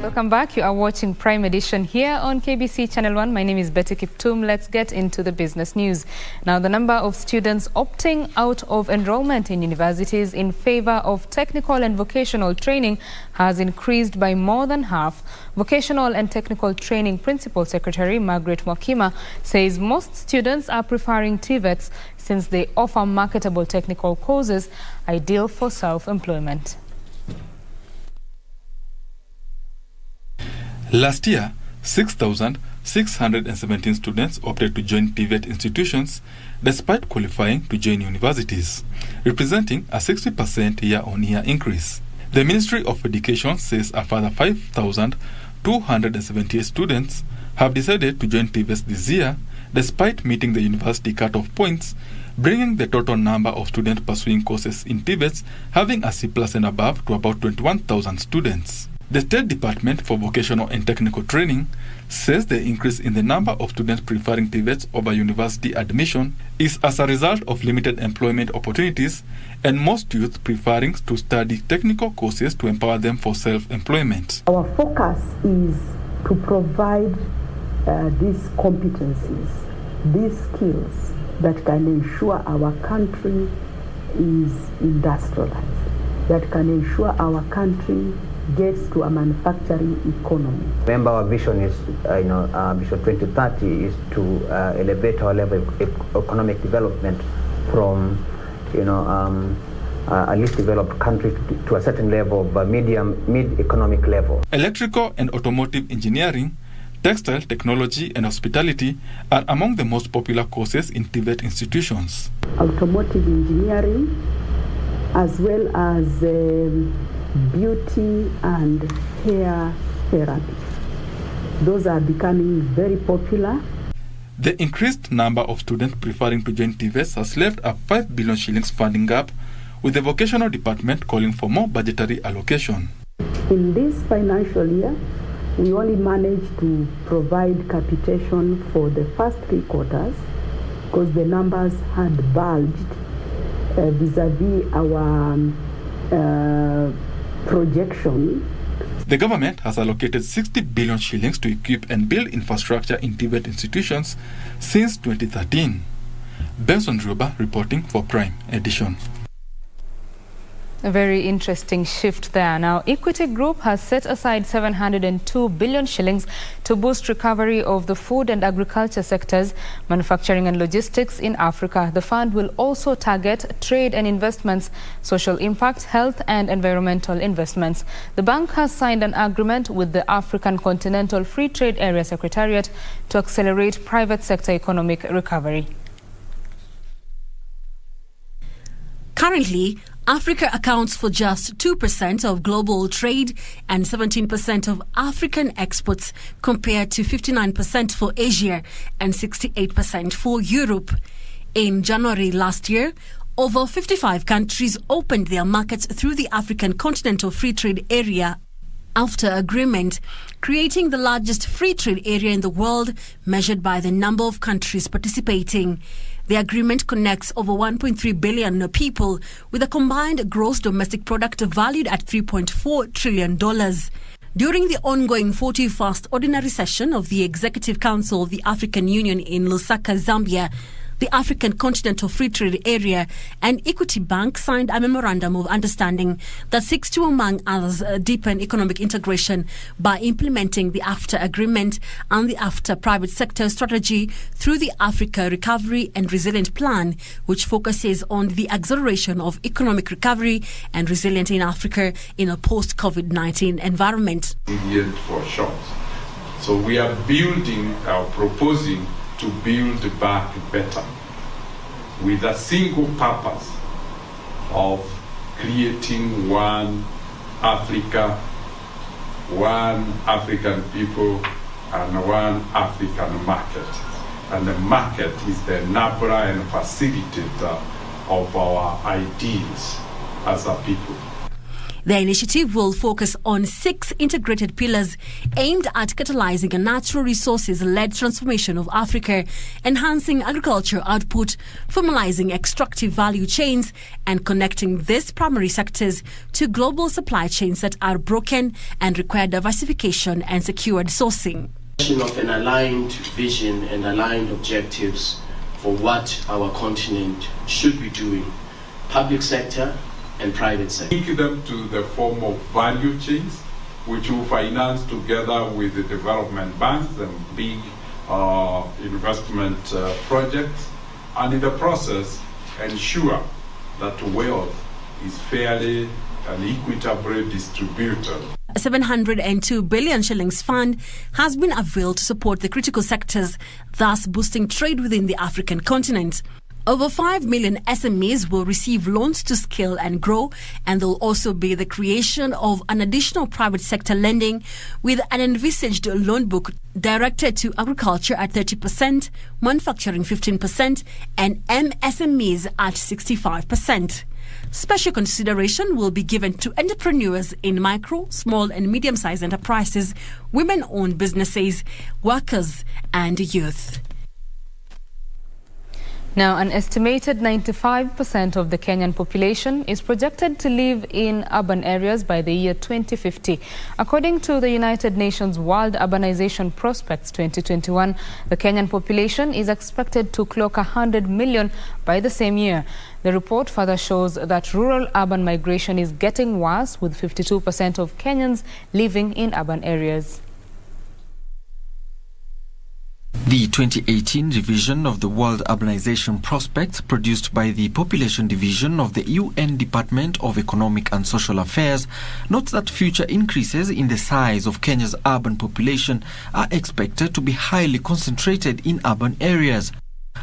Welcome back. You are watching Prime Edition here on KBC Channel 1. My name is Betty Kiptum. Let's get into the business news. Now, the number of students opting out of enrollment in universities in favor of technical and vocational training has increased by more than half. Vocational and Technical Training Principal Secretary Margaret Mwakima says most students are preferring TVETs since they offer marketable technical courses ideal for self-employment. Last year, 6,617 students opted to join TVET institutions despite qualifying to join universities, representing a 60% year-on-year increase. The Ministry of Education says a further 5,278 students have decided to join TVET this year despite meeting the university cut-off points, bringing the total number of students pursuing courses in TVET having a C+ and above to about 21,000 students. The State Department for Vocational and Technical Training says the increase in the number of students preferring TVETs over university admission is as a result of limited employment opportunities and most youth preferring to study technical courses to empower them for self-employment. Our focus is to provide these competencies, these skills that can ensure our country is industrialized, that can ensure our country gets to a manufacturing economy. Remember, our vision is, Vision 2030 is to elevate our level of economic development from, a least developed country to a certain level of mid-economic level. Electrical and automotive engineering, textile technology and hospitality are among the most popular courses in TVET institutions. Automotive engineering, as well as beauty and hair therapy. Those are becoming very popular. The increased number of students preferring to join TVET has left a 5 billion shillings funding gap, with the vocational department calling for more budgetary allocation. In this financial year, we only managed to provide capitation for the first 3 quarters because the numbers had bulged vis-a-vis our projection. The government has allocated 60 billion shillings to equip and build infrastructure in TVET institutions since 2013. Benson Ruba reporting for Prime Edition. A very interesting shift there. Now, Equity Group has set aside 702 billion shillings to boost recovery of the food and agriculture sectors, manufacturing and logistics in Africa. The fund will also target trade and investments, social impact, health and environmental investments. The bank has signed an agreement with the African Continental Free Trade Area Secretariat to accelerate private sector economic recovery. Currently, Africa accounts for just 2% of global trade and 17% of African exports, compared to 59% for Asia and 68% for Europe. In January last year, over 55 countries opened their markets through the African Continental Free Trade Area after agreement, creating the largest free trade area in the world, measured by the number of countries participating. The agreement connects over 1.3 billion people with a combined gross domestic product valued at $3.4 trillion. During the ongoing 41st Ordinary Session of the Executive Council of the African Union in Lusaka, Zambia, the African Continental Free Trade Area and Equity Bank signed a memorandum of understanding that seeks to, among others, deepen economic integration by implementing the AfCFTA agreement and the AfCFTA private sector strategy through the Africa Recovery and Resilience Plan, which focuses on the acceleration of economic recovery and resilience in Africa in a post-COVID-19 environment. For short. So we are proposing to build back better with a single purpose of creating one Africa, one African people, and one African market. And the market is the enabler and facilitator of our ideals as a people. The initiative will focus on 6 integrated pillars aimed at catalyzing a natural resources-led transformation of Africa, enhancing agriculture output, formalizing extractive value chains, and connecting these primary sectors to global supply chains that are broken and require diversification and secured sourcing. Of an aligned vision and aligned objectives for what our continent should be doing, public sector and private sector. Link them to the form of value chains, which will finance together with the development banks and big investment projects, and in the process ensure that wealth is fairly and equitably distributed. A 702 billion shillings fund has been availed to support the critical sectors, thus boosting trade within the African continent. Over 5 million SMEs will receive loans to scale and grow, and there will also be the creation of an additional private sector lending with an envisaged loan book directed to agriculture at 30%, manufacturing 15%, and MSMEs at 65%. Special consideration will be given to entrepreneurs in micro, small and medium-sized enterprises, women-owned businesses, workers and youth. Now, an estimated 95% of the Kenyan population is projected to live in urban areas by the year 2050. According to the United Nations World Urbanization Prospects 2021, the Kenyan population is expected to clock 100 million by the same year. The report further shows that rural-urban migration is getting worse, with 52% of Kenyans living in urban areas. The 2018 revision of the World Urbanization Prospects, produced by the Population Division of the UN Department of Economic and Social Affairs, notes that future increases in the size of Kenya's urban population are expected to be highly concentrated in urban areas.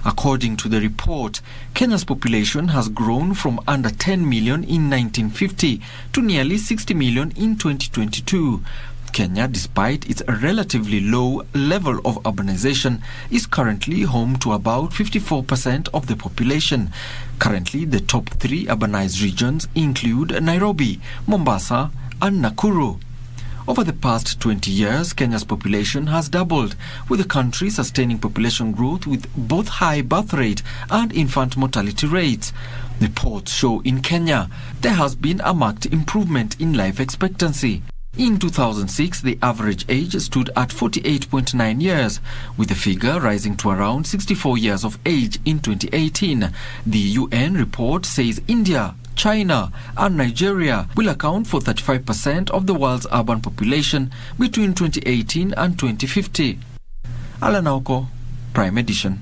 According to the report, Kenya's population has grown from under 10 million in 1950 to nearly 60 million in 2022. Kenya, despite its relatively low level of urbanization, is currently home to about 54% of the population. Currently, the top 3 urbanized regions include Nairobi, Mombasa, and Nakuru. Over the past 20 years, Kenya's population has doubled, with the country sustaining population growth with both high birth rate and infant mortality rates. Reports show in Kenya there has been a marked improvement in life expectancy. In 2006, the average age stood at 48.9 years, with the figure rising to around 64 years of age in 2018. The UN report says India, China and Nigeria will account for 35% of the world's urban population between 2018 and 2050. Alanauko, Prime Edition.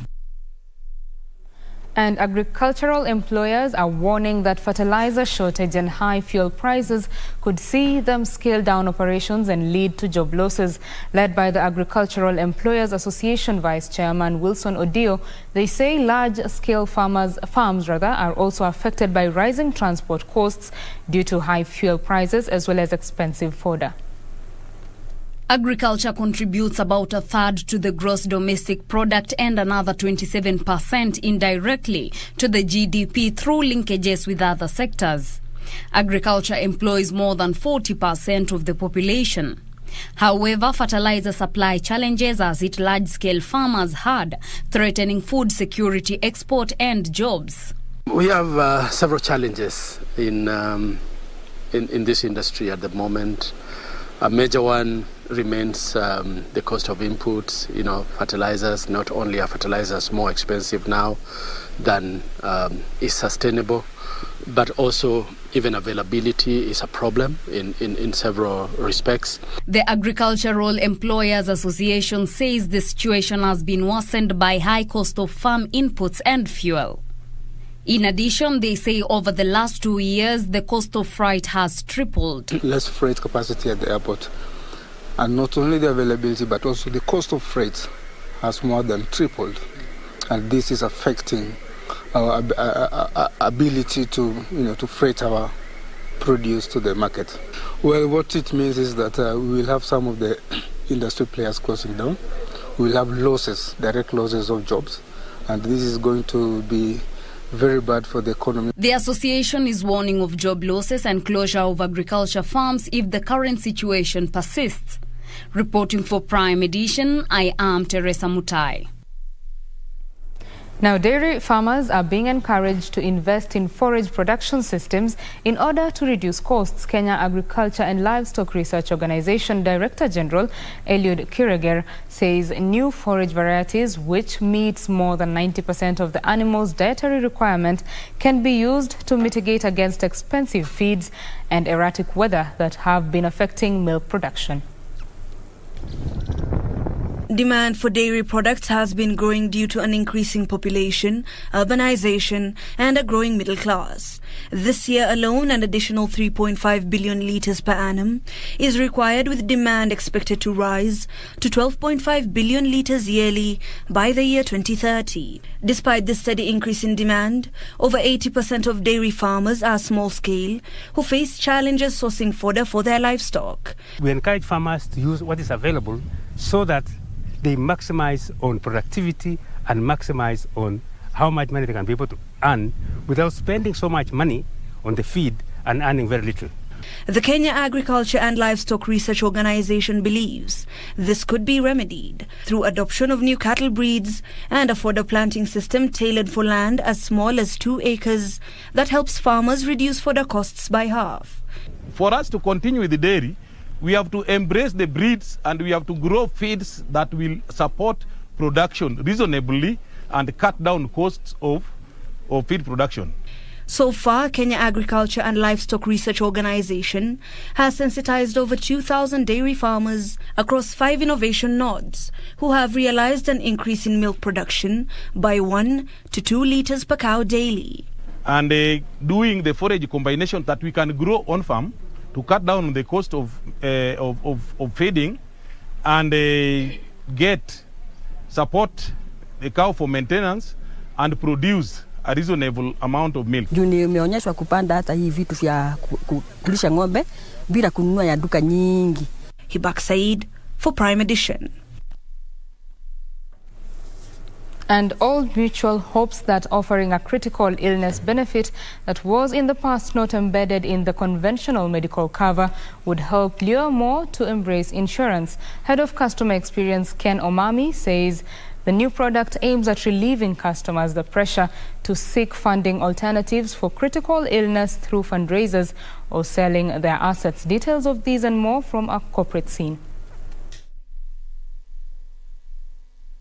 And agricultural employers are warning that fertilizer shortage and high fuel prices could see them scale down operations and lead to job losses. Led by the Agricultural Employers Association Vice Chairman Wilson Odio, they say large-scale farms are also affected by rising transport costs due to high fuel prices as well as expensive fodder. Agriculture contributes about a third to the gross domestic product and another 27% indirectly to the GDP through linkages with other sectors. Agriculture employs more than 40% of the population. However, fertilizer supply challenges has hit large-scale farmers hard, threatening food security, export and jobs. We have several challenges in this industry at the moment. A major one remains the cost of inputs. Fertilizers, not only are fertilizers more expensive now than is sustainable, but also even availability is a problem in several respects. The Agricultural Employers Association says the situation has been worsened by high cost of farm inputs and fuel. In addition, they say over the last 2 years, the cost of freight has tripled. Less freight capacity at the airport. And not only the availability, but also the cost of freight has more than tripled. And this is affecting our ability to freight our produce to the market. Well, what it means is that we will have some of the industry players closing down. We will have losses, direct losses of jobs. And this is going to be very bad for the economy. The association is warning of job losses and closure of agriculture farms if the current situation persists. Reporting for Prime Edition, I am Teresa Mutai. Now, dairy farmers are being encouraged to invest in forage production systems in order to reduce costs. Kenya Agriculture and Livestock Research Organization Director General Eliud Kirager says new forage varieties, which meets more than 90% of the animal's dietary requirement, can be used to mitigate against expensive feeds and erratic weather that have been affecting milk production. Demand for dairy products has been growing due to an increasing population, urbanization, and a growing middle class. This year alone, an additional 3.5 billion litres per annum is required, with demand expected to rise to 12.5 billion litres yearly by the year 2030. Despite this steady increase in demand, over 80% of dairy farmers are small-scale, who face challenges sourcing fodder for their livestock. We encourage farmers to use what is available so that they maximize on productivity and maximize on how much money they can be able to earn without spending so much money on the feed and earning very little. The Kenya Agriculture and Livestock Research Organization believes this could be remedied through adoption of new cattle breeds and a fodder planting system tailored for land as small as 2 acres that helps farmers reduce fodder costs by half. For us to continue with the dairy, we have to embrace the breeds and we have to grow feeds that will support production reasonably and cut down costs of feed production. So far, Kenya Agriculture and Livestock Research Organization has sensitized over 2,000 dairy farmers across 5 innovation nodes who have realized an increase in milk production by 1 to 2 litres per cow daily. And doing the forage combination that we can grow on farm to cut down the cost of feeding and support the cow for maintenance and produce a reasonable amount of milk. Nimeonyeshwa kupanda hata hii vitu vya kulisha ng'ombe bila kununua ya duka nyingi. Hibak Said for Prime Edition. And Old Mutual hopes that offering a critical illness benefit that was in the past not embedded in the conventional medical cover would help lure more to embrace insurance. Head of Customer Experience Ken Omami says The new product aims at relieving customers the pressure to seek funding alternatives for critical illness through fundraisers or selling their assets. Details of these and more from our corporate scene.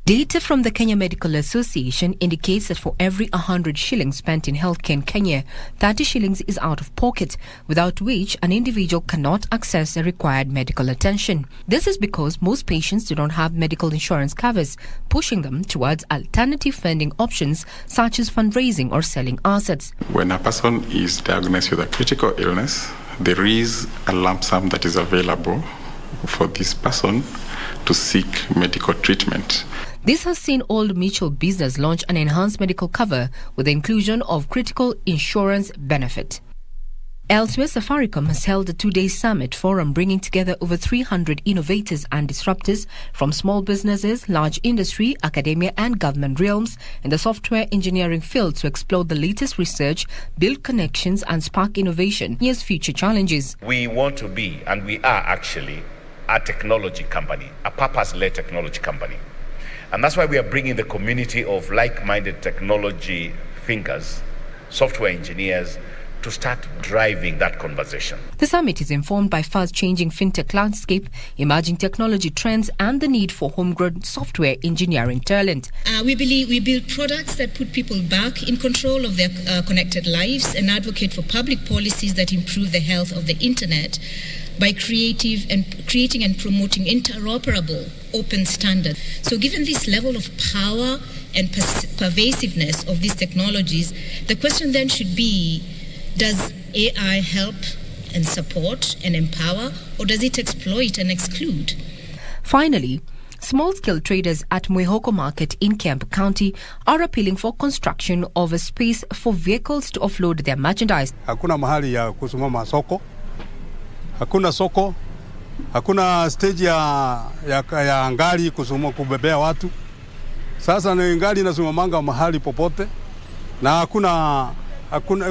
Data from the Kenya Medical Association indicates that for every 100 shillings spent in healthcare in Kenya, 30 shillings is out of pocket, without which an individual cannot access the required medical attention. This is because most patients do not have medical insurance covers, pushing them towards alternative funding options such as fundraising or selling assets. When a person is diagnosed with a critical illness, there is a lump sum that is available for this person to seek medical treatment. This has seen Old Mutual Business launch an enhanced medical cover with the inclusion of critical insurance benefit. Elsewhere, Safaricom has held a two-day summit forum bringing together over 300 innovators and disruptors from small businesses, large industry, academia and government realms in the software engineering field to explore the latest research, build connections and spark innovation. Here's future challenges. We want to be, and we are actually, a technology company, a purpose-led technology company. And that's why we are bringing the community of like-minded technology thinkers, software engineers, to start driving that conversation. The summit is informed by fast-changing fintech landscape, emerging technology trends, and the need for homegrown software engineering talent. We believe we build products that put people back in control of their connected lives and advocate for public policies that improve the health of the internet by creating and promoting interoperable open standards. So given this level of power and pervasiveness of these technologies, the question then should be, does AI help and support and empower, or does it exploit and exclude? Finally, small-scale traders at Mwehoko Market in Kiambu County are appealing for construction of a space for vehicles to offload their merchandise. Hakuna mahali ya kusimama soko. Hakuna soko. Hakuna stage ya ngari kubebea watu. Sasa ni ngari inasimamanga mahali popote na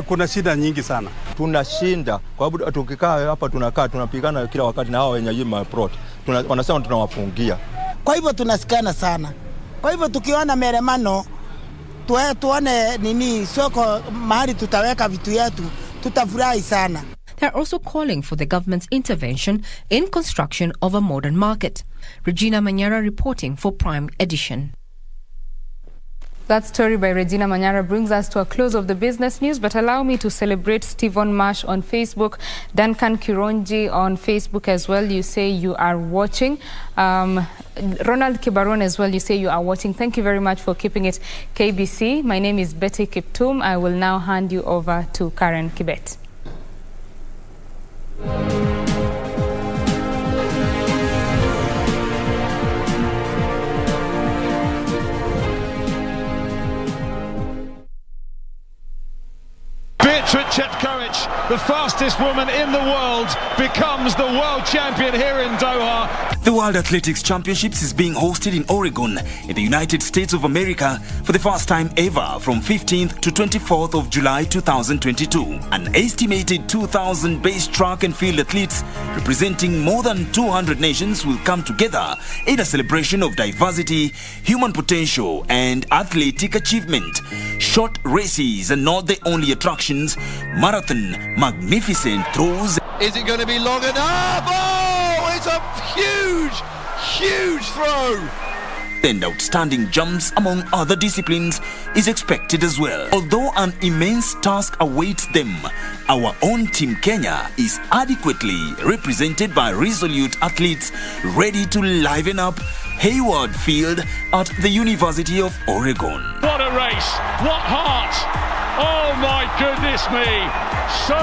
kuna shida nyingi sana. Tunashinda kwa sababu tukikaa hapa tunapigana kila wakati na hao wenye yima plot. Wanasema tunawafungia. Kwa hivyo tunasikana sana. Kwa hivyo tukiona meremano tuone nini soko mahali tutaweka vitu yetu, tutafurahi sana. They are also calling for the government's intervention in construction of a modern market. Regina Manyara reporting for Prime Edition. That story by Regina Manyara brings us to a close of the business news, but allow me to celebrate Stephen Marsh on Facebook, Duncan Kironji on Facebook as well. You say you are watching. Ronald Kibaron as well, you say you are watching. Thank you very much for keeping it KBC. My name is Betty Kiptum. I will now hand you over to Karen Kibet. Chetkovich, the fastest woman in the world, becomes the world champion here in Doha. The World Athletics Championships is being hosted in Oregon, in the United States of America, for the first time ever from 15th to 24th of July 2022. An estimated 2,000 base track and field athletes representing more than 200 nations will come together in a celebration of diversity, human potential, and athletic achievement. Short races are not the only attractions. Marathon, magnificent throws. Is it going to be long enough? Oh, it's a huge throw. And outstanding jumps among other disciplines is expected as well. Although an immense task awaits them, our own Team Kenya is adequately represented by resolute athletes ready to liven up Hayward Field at the University of Oregon. What a race! What heart! Oh my goodness me! So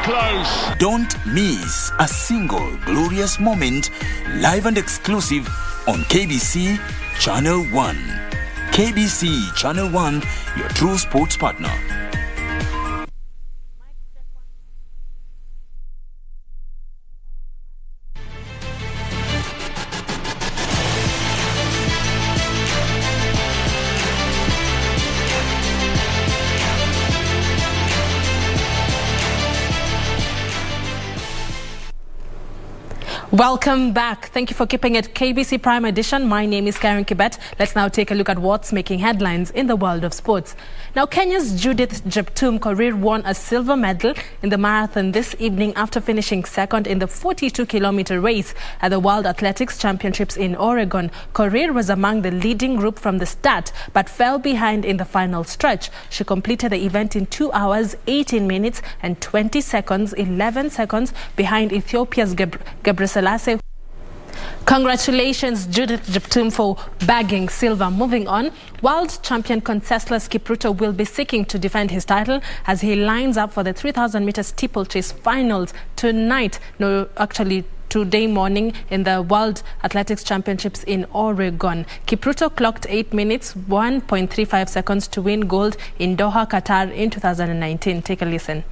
close! Don't miss a single glorious moment, live and exclusive on KBC Channel 1. KBC Channel 1, your true sports partner. Welcome back. Thank you for keeping it KBC Prime Edition. My name is Karen Kibet. Let's now take a look at what's making headlines in the world of sports. Now, Kenya's Judith Jeptum Korir won a silver medal in the marathon this evening after finishing second in the 42-kilometer race at the World Athletics Championships in Oregon. Korir was among the leading group from the start, but fell behind in the final stretch. She completed the event in 2 hours, 18 minutes and 20 seconds, 11 seconds behind Ethiopia's Gebrselassie. Congratulations, Judith Jeptum, for bagging silver. Moving on, world champion Conseslus Kipruto will be seeking to defend his title as he lines up for the 3,000-meter steeplechase finals tonight. Today morning in the World Athletics Championships in Oregon. Kipruto clocked 8 minutes, 1.35 seconds to win gold in Doha, Qatar in 2019. Take a listen.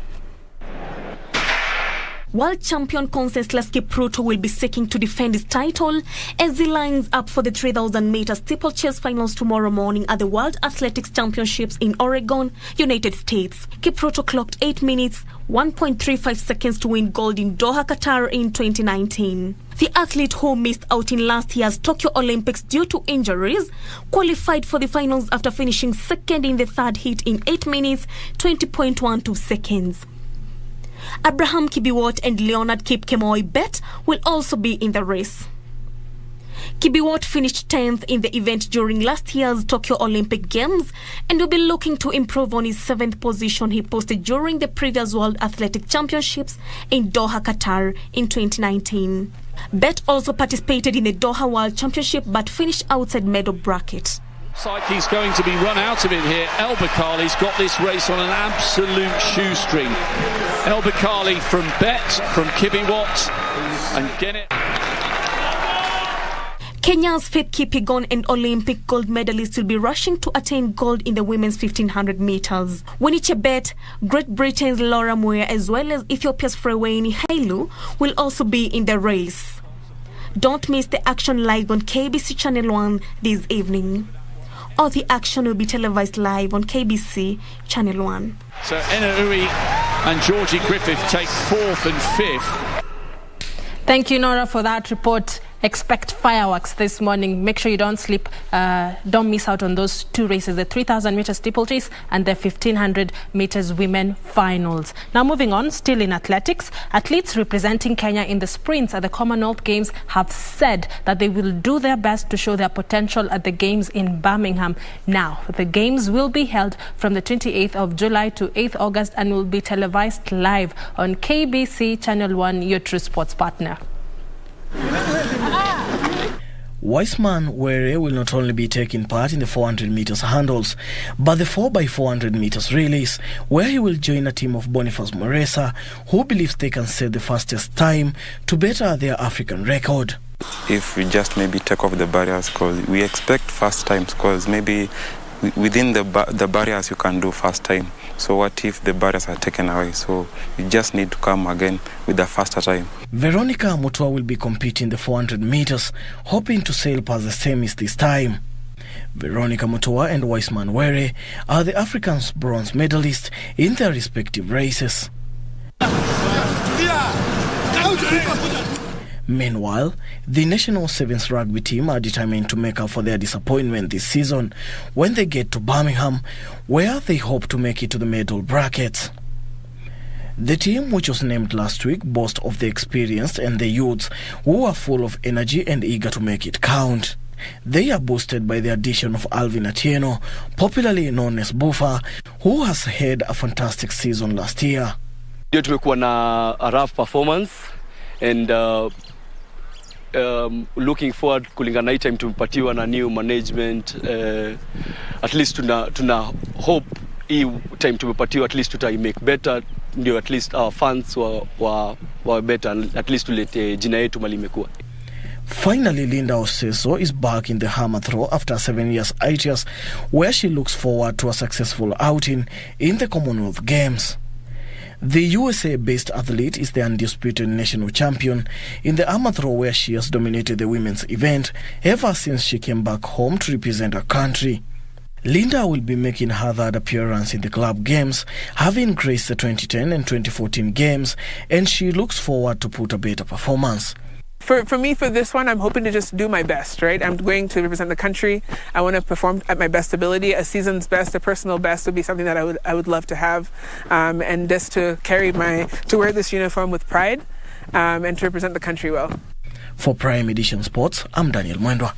World champion Conseslus Kipruto will be seeking to defend his title as he lines up for the 3,000-meter steeplechase finals tomorrow morning at the World Athletics Championships in Oregon, United States. Kipruto clocked 8 minutes, 1.35 seconds to win gold in Doha, Qatar in 2019. The athlete, who missed out in last year's Tokyo Olympics due to injuries, qualified for the finals after finishing second in the third heat in 8 minutes, 20.12 seconds. Abraham Kibiwot and Leonard Kipkemoi Bet will also be in the race. Kibiwot finished 10th in the event during last year's Tokyo Olympic Games and will be looking to improve on his 7th position he posted during the previous World Athletic Championships in Doha, Qatar in 2019. Bet also participated in the Doha World Championship but finished outside medal bracket. Like he's going to be run out of it here. El Bakkali's got this race on an absolute shoestring. El Bakkali from Bet, from Kibiwot, and get it. Kenya's Faith Kipyegon and Olympic gold medalists will be rushing to attain gold in the women's 1,500 meters. Winnie Chebet, Great Britain's Laura Mboya, as well as Ethiopia's Freweni Hailu will also be in the race. Don't miss the action live on KBC Channel 1 this evening. All the action will be televised live on KBC Channel 1. So Enna Uy and Georgie Griffith take 4th and 5th. Thank you, Nora, for that report. Expect fireworks this morning. Make sure you don't sleep. Don't miss out on those two races, the 3,000-meter steeplechase and the 1,500 meters women finals. Now moving on, still in athletics, athletes representing Kenya in the sprints at the Commonwealth Games have said that they will do their best to show their potential at the Games in Birmingham. Now, the Games will be held from the 28th of July to 8th August and will be televised live on KBC Channel 1, your true sports partner. Wiseman Were will not only be taking part in the 400 meters hurdles, but the 4x400 meters relays, where he will join a team of Boniface Moresa, who believes they can set the fastest time to better their African record. If we just maybe take off the barriers, because we expect fast times, because maybe within the barriers you can do fast time. So what if the barriers are taken away? So you just need to come again with a faster time. Veronica Mutua will be competing the 400 meters, hoping to sail past the semis this time. Veronica Mutua and Wiseman Were are the Africans' bronze medalists in their respective races. Meanwhile, the national sevens rugby team are determined to make up for their disappointment this season when they get to Birmingham, where they hope to make it to the medal brackets. The team, which was named last week, boasts of the experienced and the youths who are full of energy and eager to make it count. They are boosted by the addition of Alvin Atieno, popularly known as Bufa, who has had a fantastic season last year. Tumekuwa na a rough performance and looking forward kulingana hii time tumepatiwa na new management, at least tuna hope hii time tumepatiwa at least tuta make better, ndio at least our fans wa better, at least tulete jina yetu mali imekuwa. Finally, Linda Oseso is back in the hammer throw after 7 years hiatus, where she looks forward to a successful outing in the Commonwealth Games. The USA-based athlete is the undisputed national champion in the hammer throw, where she has dominated the women's event ever since she came back home to represent her country. Linda will be making her third appearance in the club games, having graced the 2010 and 2014 games, and she looks forward to put a better performance. For me, for this one, I'm hoping to just do my best, right? I'm going to represent the country. I want to perform at my best ability. A season's best, a personal best would be something that I would love to have. And just to wear this uniform with pride and to represent the country well. For Prime Edition Sports, I'm Daniel Mwendwa.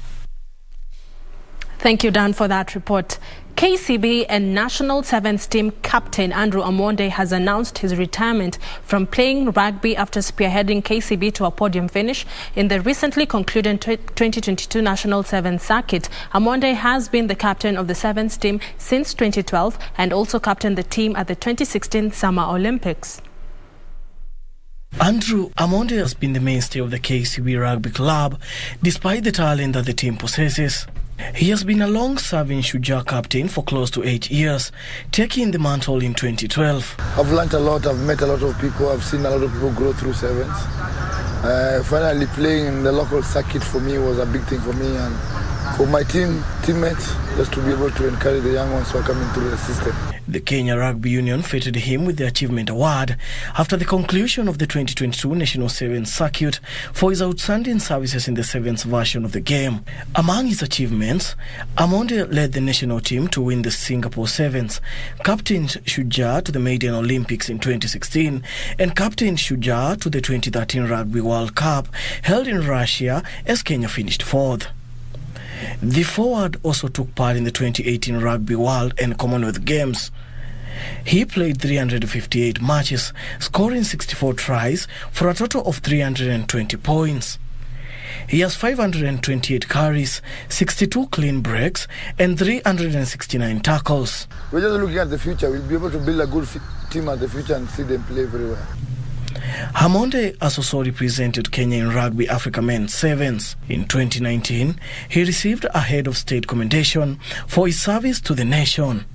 Thank you, Dan, for that report. KCB and National Sevens team captain Andrew Amonde has announced his retirement from playing rugby after spearheading KCB to a podium finish in the recently concluded 2022 National Sevens circuit. Amonde has been the captain of the Sevens team since 2012 and also captained the team at the 2016 Summer Olympics. Andrew Amonde has been the mainstay of the KCB Rugby Club despite the talent that the team possesses. He has been a long-serving Shujaa captain for close to 8 years, taking the mantle in 2012. I've learned a lot, I've met a lot of people, I've seen a lot of people grow through sevens. Finally playing in the local circuit for me was a big thing for me and for my teammates, just to be able to encourage the young ones who are coming through the system. The Kenya Rugby Union feted him with the Achievement Award after the conclusion of the 2022 National Sevens Circuit for his outstanding services in the sevens version of the game. Among his achievements, Amonde led the national team to win the Singapore Sevens, captained Shujaa to the Maiden Olympics in 2016, and captained Shujaa to the 2013 Rugby World Cup held in Russia as Kenya finished fourth. The forward also took part in the 2018 Rugby World and Commonwealth Games. He played 358 matches, scoring 64 tries for a total of 320 points. He has 528 carries, 62 clean breaks, and 369 tackles. We're just looking at the future. We'll be able to build a good team at the future and see them play very well. Amonde has also represented Kenya in Rugby Africa Men's Sevens. In 2019, he received a Head of State commendation for his service to the nation.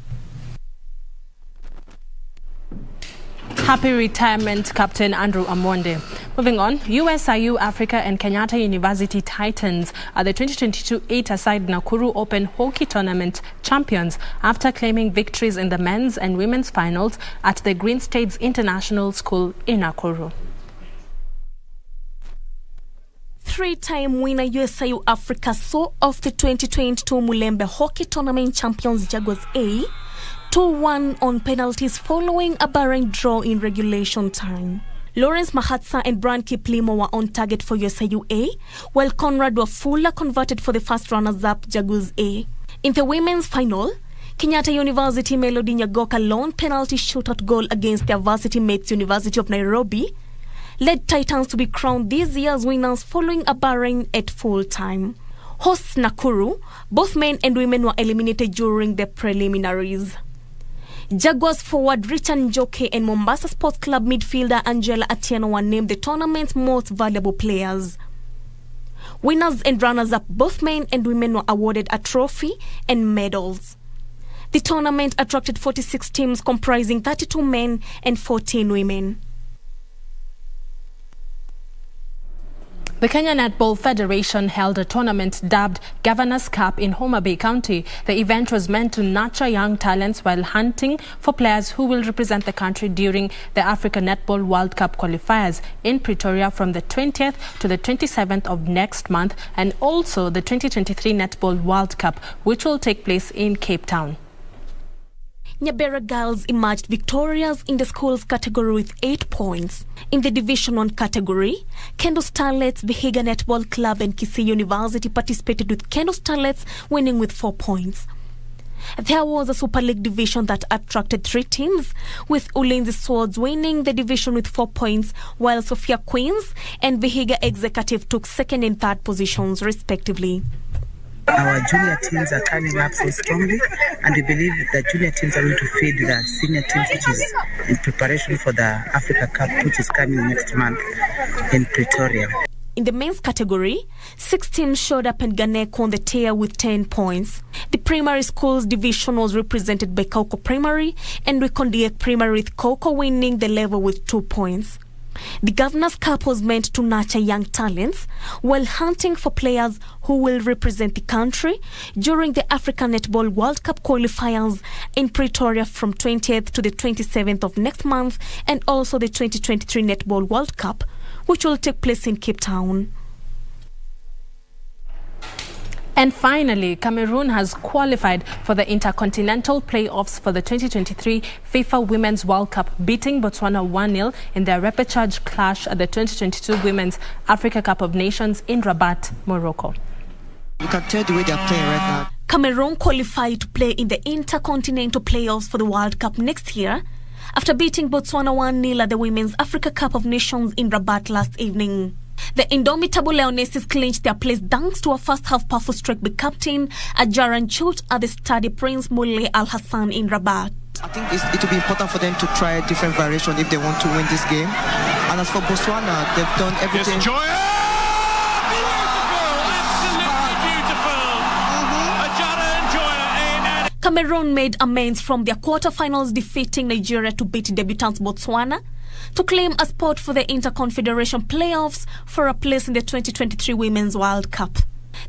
Happy retirement, Captain Andrew Amonde. Moving on, USIU Africa and Kenyatta University Titans are the 2022 eight-a-side Nakuru Open Hockey Tournament champions after claiming victories in the men's and women's finals at the Green States International School in Nakuru. Three-time winner USIU Africa saw off the 2022 Mulembe Hockey Tournament champions Jaguars A 2-1 on penalties following a barren draw in regulation time. Lawrence Mahatsa and Brian Kiplimo were on target for USIU A, while Conrad Wafula converted for the first runners-up Jaguars A. In the women's final, Kenyatta University Melody Nyagoka lone penalty shootout goal against their varsity mates University of Nairobi led Titans to be crowned this year's winners following a barren at full time. Hosts Nakuru, both men and women were eliminated during the preliminaries. Jaguars forward Richard Njoke and Mombasa Sports Club midfielder Angela Atieno were named the tournament's most valuable players. Winners and runners-up, both men and women, were awarded a trophy and medals. The tournament attracted 46 teams comprising 32 men and 14 women. The Kenya Netball Federation held a tournament dubbed Governor's Cup in Homa Bay County. The event was meant to nurture young talents while hunting for players who will represent the country during the Africa Netball World Cup qualifiers in Pretoria from the 20th to the 27th of next month, and also the 2023 Netball World Cup, which will take place in Cape Town. Nyabera girls emerged victorious in the schools category with 8 points. In the Division 1 category, Kendo Starlets, Vihiga Netball Club and Kisii University participated, with Kendo Starlets winning with 4 points. There was a Super League division that attracted 3 teams, with Ulinzi Swords winning the division with 4 points, while Sophia Queens and Vihiga Executive took 2nd and 3rd positions respectively. Our junior teams are coming up so strongly, and we believe that junior teams are going to feed the senior teams, which is in preparation for the Africa Cup, which is coming next month in Pretoria. In the men's category, 6 teams showed up and Ganek won the tier with 10 points. The primary schools division was represented by Kauko Primary and Wikondiek Primary, with Kauko winning the level with 2 points. The Governor's Cup was meant to nurture young talents while hunting for players who will represent the country during the African Netball World Cup qualifiers in Pretoria from 20th to the 27th of next month, and also the 2023 Netball World Cup, which will take place in Cape Town. And finally, Cameroon has qualified for the Intercontinental Playoffs for the 2023 FIFA Women's World Cup, beating Botswana 1-0 in their repechage clash at the 2022 Women's Africa Cup of Nations in Rabat, Morocco. You can tell the way they're playing right now. Cameroon qualified to play in the Intercontinental Playoffs for the World Cup next year after beating Botswana 1-0 at the Women's Africa Cup of Nations in Rabat last evening. The indomitable Lionesses clinched their place thanks to a first-half powerful strike by captain Ajaran Chult at the Stade Prince Moulay Al Hassan in Rabat. I think it will be important for them to try a different variation if they want to win this game. And as for Botswana, they've done everything. Cameroon made amends from their quarterfinals, defeating Nigeria to beat debutants Botswana to claim a spot for the Interconfederation Playoffs for a place in the 2023 Women's World Cup.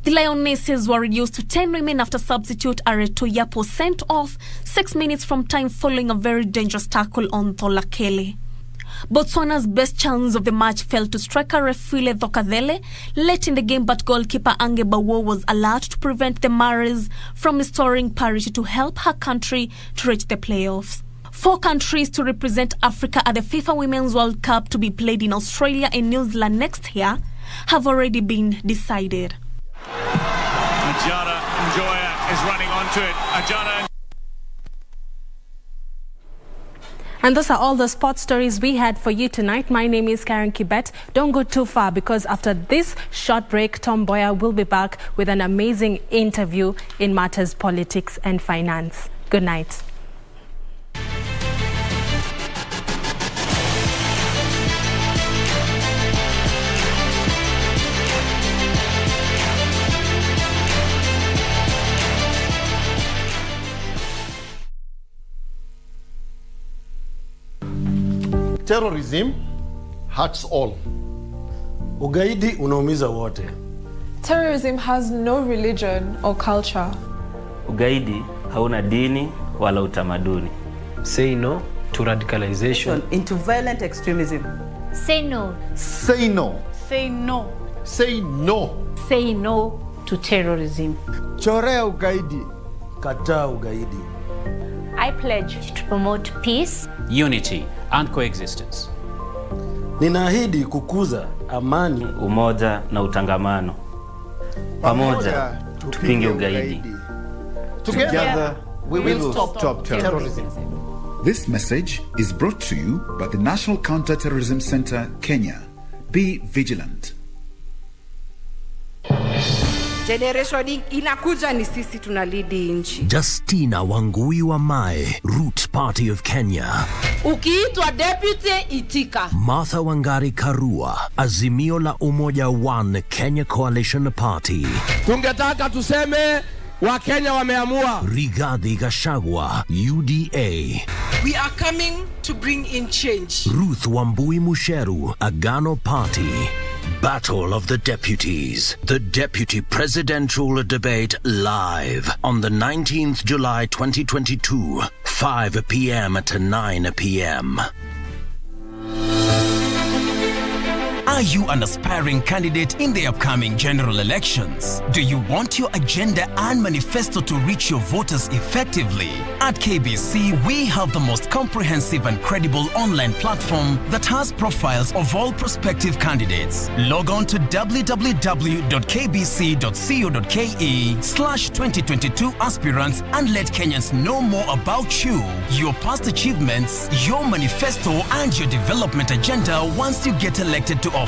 The Lionesses were reduced to 10 women after substitute Areto Yapo sent off 6 minutes from time following a very dangerous tackle on Tolakele. Botswana's best chance of the match fell to striker Refile Dhokadele late in the game, but goalkeeper Ange Bawo was allowed to prevent the Mares from restoring parity to help her country to reach the playoffs. 4 countries to represent Africa at the FIFA Women's World Cup to be played in Australia and New Zealand next year have already been decided. Mboya is running onto it. And those are all the sports stories we had for you tonight. My name is Karen Kibet. Don't go too far, because after this short break, Mboya will be back with an amazing interview in matters politics and finance. Good night. Terrorism hurts all. Ugaidi unaumiza wote. Terrorism has no religion or culture. Ugaidi hauna dini wala utamaduni. Say no to radicalization. Into violent extremism. Say no. Say no. Say no. Say no. Say no to terrorism. Chorea ugaidi. Kataa ugaidi. I pledge to promote peace, unity and coexistence. Ninaahidi kukuza amani, umoja na utangamano. Pamoja tupinge ugaidi. Together we will stop terrorism. This message is brought to you by the National Counter-Terrorism Center, Kenya. Be vigilant. Generation inakuja ni sisi tunalidi nchi. Justina Wangui wa Mae, Root Party of Kenya. Ukiitwa deputy itika. Martha Wangari Karua, Azimio la Umoja One Kenya Coalition Party. Tungetaka tuseme wa Kenya wameamua. Rigathi Gachagua, UDA. We are coming to bring in change. Ruth Wambui Musheru, Agano Party. Battle of the Deputies. The Deputy Presidential Debate live on the 19th July 2022, 5 p.m. to 9 p.m. Are you an aspiring candidate in the upcoming general elections? Do you want your agenda and manifesto to reach your voters effectively? At KBC, we have the most comprehensive and credible online platform that has profiles of all prospective candidates. Log on to www.kbc.co.ke/2022 aspirants and let Kenyans know more about you, your past achievements, your manifesto, and your development agenda once you get elected to office.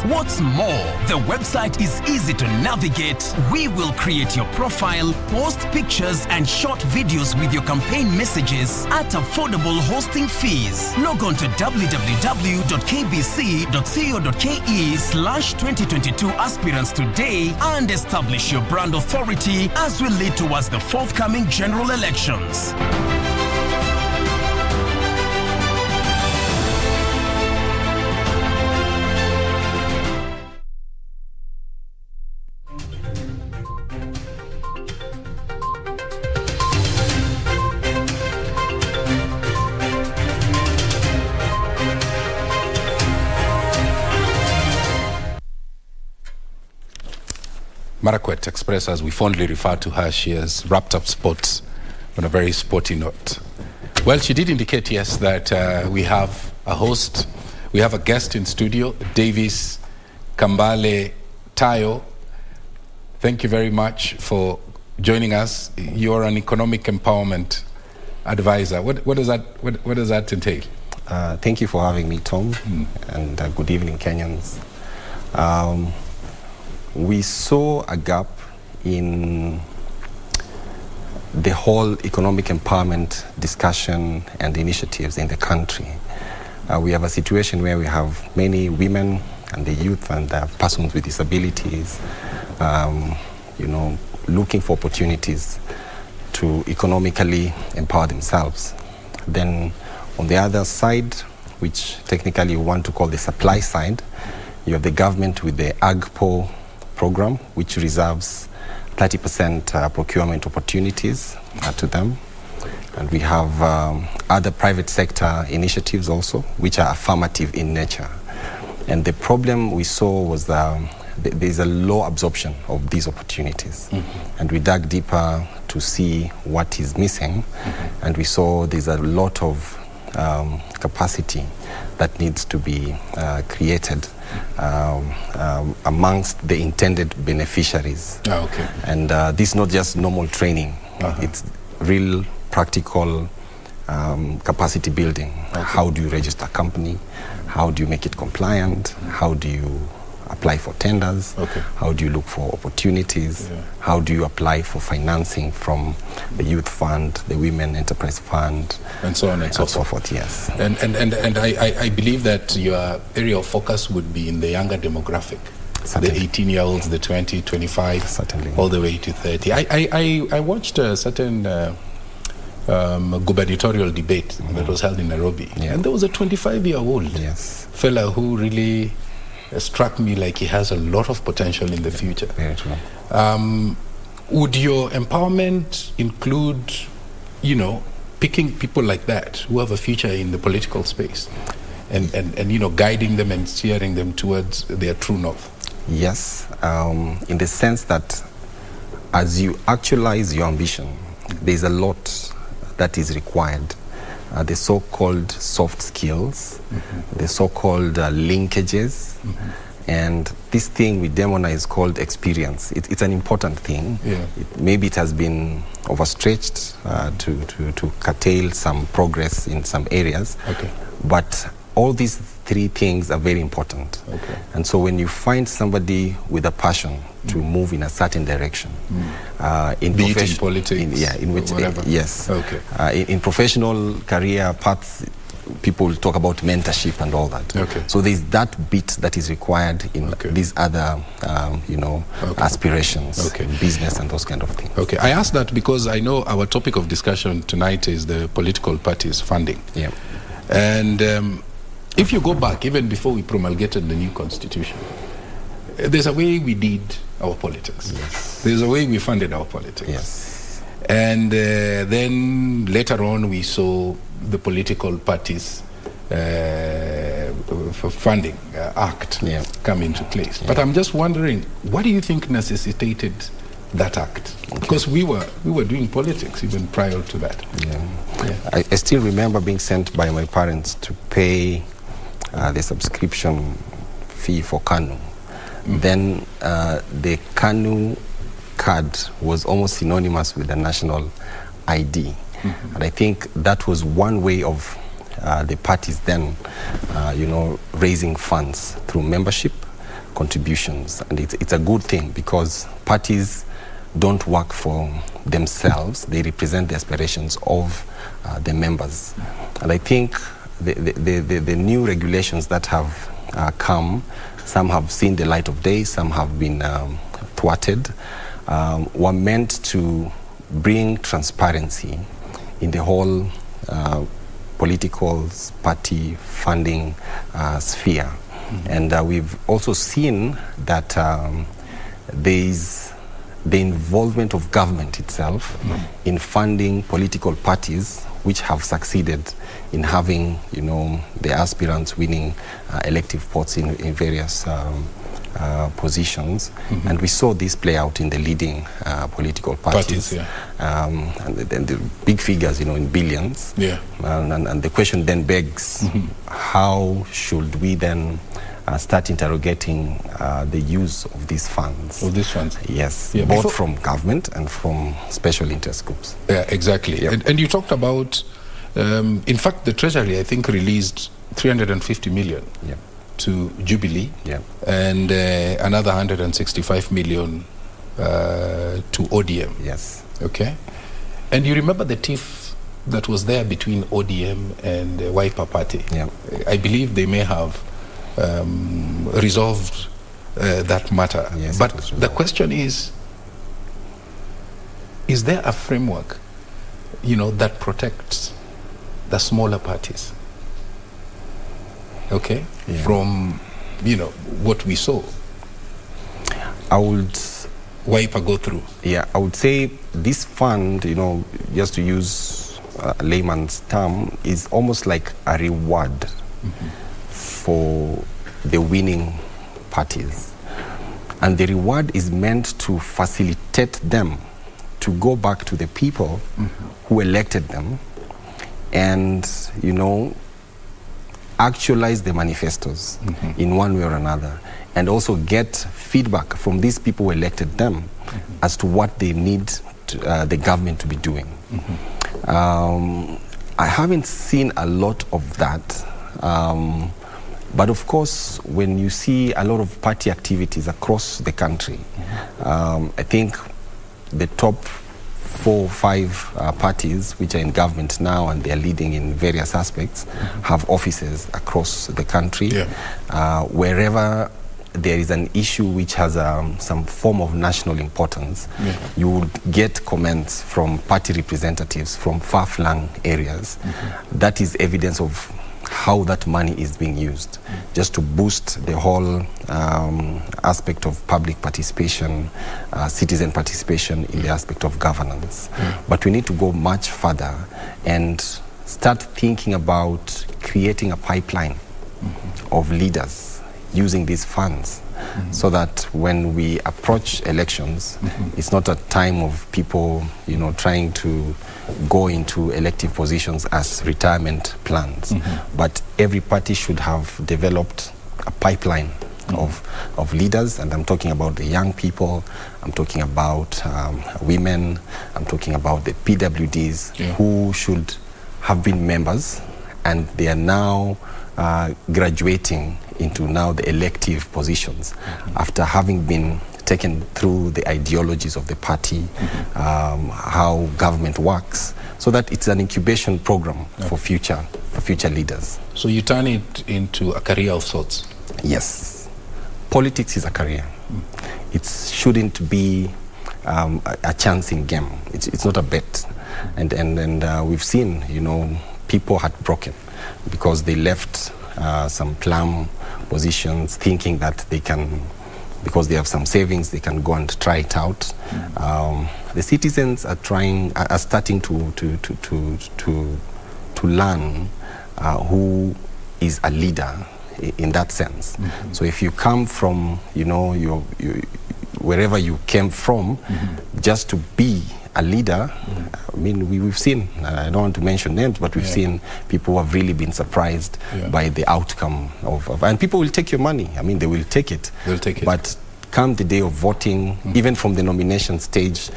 What's more, the website is easy to navigate. We will create your profile, post pictures and short videos with your campaign messages at affordable hosting fees. Log on to www.kbc.co.ke/2022 aspirants today and establish your brand authority as we lead towards the forthcoming general elections. Marakwet Express, as we fondly refer to her. She has wrapped up sports on a very sporty note. Well, she did indicate, yes, that we have a host, we have a guest in studio, Davis Kambale Tayo. Thank you very much for joining us. You're an economic empowerment advisor. What does that entail? Thank you for having me, Tom, and good evening, Kenyans. We saw a gap in the whole economic empowerment discussion and initiatives in the country. We have a situation where we have many women and the youth and persons with disabilities, looking for opportunities to economically empower themselves. Then on the other side, which technically we want to call the supply side, you have the government with the AGPO program, which reserves 30% procurement opportunities to them. And we have other private sector initiatives also, which are affirmative in nature. And the problem we saw was there's a low absorption of these opportunities. And we dug deeper to see what is missing. And we saw there's a lot of capacity that needs to be created amongst the intended beneficiaries. Okay. And this is not just normal training. It's real practical capacity building. Okay. How do you register a company? How do you make it compliant? How do you apply for tenders? Okay. How do you look for opportunities? Yeah. How do you apply for financing from the Youth Fund, the Women Enterprise Fund, and so on and so forth? Yes. And I believe that your area of focus would be in the younger demographic. Certainly. The 18-year-olds, the 20, 25, certainly, all the way to 30. I watched a certain gubernatorial debate that was held in Nairobi, and there was a 25-year-old fella who really struck me like he has a lot of potential in the future. Very true. Would your empowerment include, picking people like that who have a future in the political space and guiding them and steering them towards their true north? Yes, in the sense that as you actualize your ambition, there's a lot that is required. The so-called soft skills, the so-called linkages, and this thing we demonize called experience. It's an important thing. Yeah. Maybe it has been overstretched to curtail some progress in some areas. Okay. But all these three things are very important. Okay. And so when you find somebody with a passion to move in a certain direction, in politics, whatever. Yes. Okay. In professional career paths, people talk about mentorship and all that. Okay. So there's that bit that is required in these other, aspirations, business and those kind of things. Okay. I asked that because I know our topic of discussion tonight is the political parties funding. Yeah. And if you go back, even before we promulgated the new constitution, there's a way we did our politics. Yes. There's a way we funded our politics. Yes. And then later on we saw the political parties funding act come into place. Yeah. But I'm just wondering, what do you think necessitated that act? Because we were doing politics even prior to that. I still remember being sent by my parents to pay the subscription fee for KANU. Then the KANU card was almost synonymous with the national ID. And I think that was one way of the parties then, raising funds through membership contributions. And it's a good thing because parties don't work for themselves. They represent the aspirations of the members. And I think the new regulations that have come, some have seen the light of day, some have been thwarted, were meant to bring transparency in the whole political party funding sphere. And we've also seen that there is the involvement of government itself in funding political parties which have succeeded in having, the aspirants winning elective posts in various positions, and we saw this play out in the leading political parties, and the big figures, in billions. And the question then begs, how should we then start interrogating the use of these funds? Yes, both from government and from special interest groups. Yeah, exactly. And you talked about, in fact, the Treasury, I think, released 350 million to Jubilee, and another 165 million to ODM. Yes. Okay. And you remember the tiff that was there between ODM and Wiper Party? I believe they may have resolved that matter. But the question is there a framework, that protects the smaller parties? Okay, from what we saw. I would Wiper go through. Yeah, I would say this fund, just to use a layman's term, is almost like a reward for the winning parties, and the reward is meant to facilitate them to go back to the people who elected them, and actualize the manifestos in one way or another, and also get feedback from these people who elected them as to what they need the government to be doing. I haven't seen a lot of that, but of course, when you see a lot of party activities across the country, I think the top 4 or 5 parties which are in government now, and they are leading in various aspects, have offices across the country. Wherever there is an issue which has some form of national importance, you would get comments from party representatives from far-flung areas. That is evidence of how that money is being used, just to boost the whole aspect of public participation, citizen participation in the aspect of governance. But we need to go much further and start thinking about creating a pipeline of leaders using these funds, so that when we approach elections, it's not a time of people, trying to go into elective positions as retirement plans. But every party should have developed a pipeline of leaders, and I'm talking about the young people, I'm talking about women, I'm talking about the PWDs who should have been members, and they are now graduating into now the elective positions after having been taken through the ideologies of the party, how government works, so that it's an incubation program for future leaders. So you turn it into a career of sorts? Yes. Politics is a career. It shouldn't be a chancing game. It's not a bet. And we've seen, people had broken because they left some plum positions thinking that they can, because they have some savings, they can go and try it out. The citizens are starting to learn who is a leader in that sense. So if you come from, wherever you came from, just to be a leader, I mean, we've seen, I don't want to mention names, but we've seen people who have really been surprised by the outcome of, and people will take your money. I mean, they will take it. They'll take it. But come the day of voting, even from the nomination stage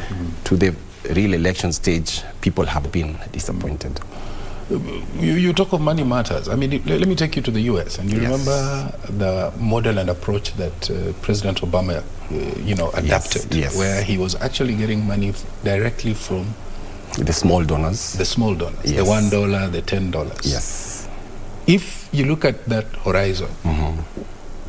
to the real election stage, people have been disappointed. You talk of money matters. I mean, let me take you to the US, and you remember the model and approach that President Obama, adapted, where he was actually getting money directly from the small donors. The small donors, the $1, the $10. Yes. If you look at that horizon,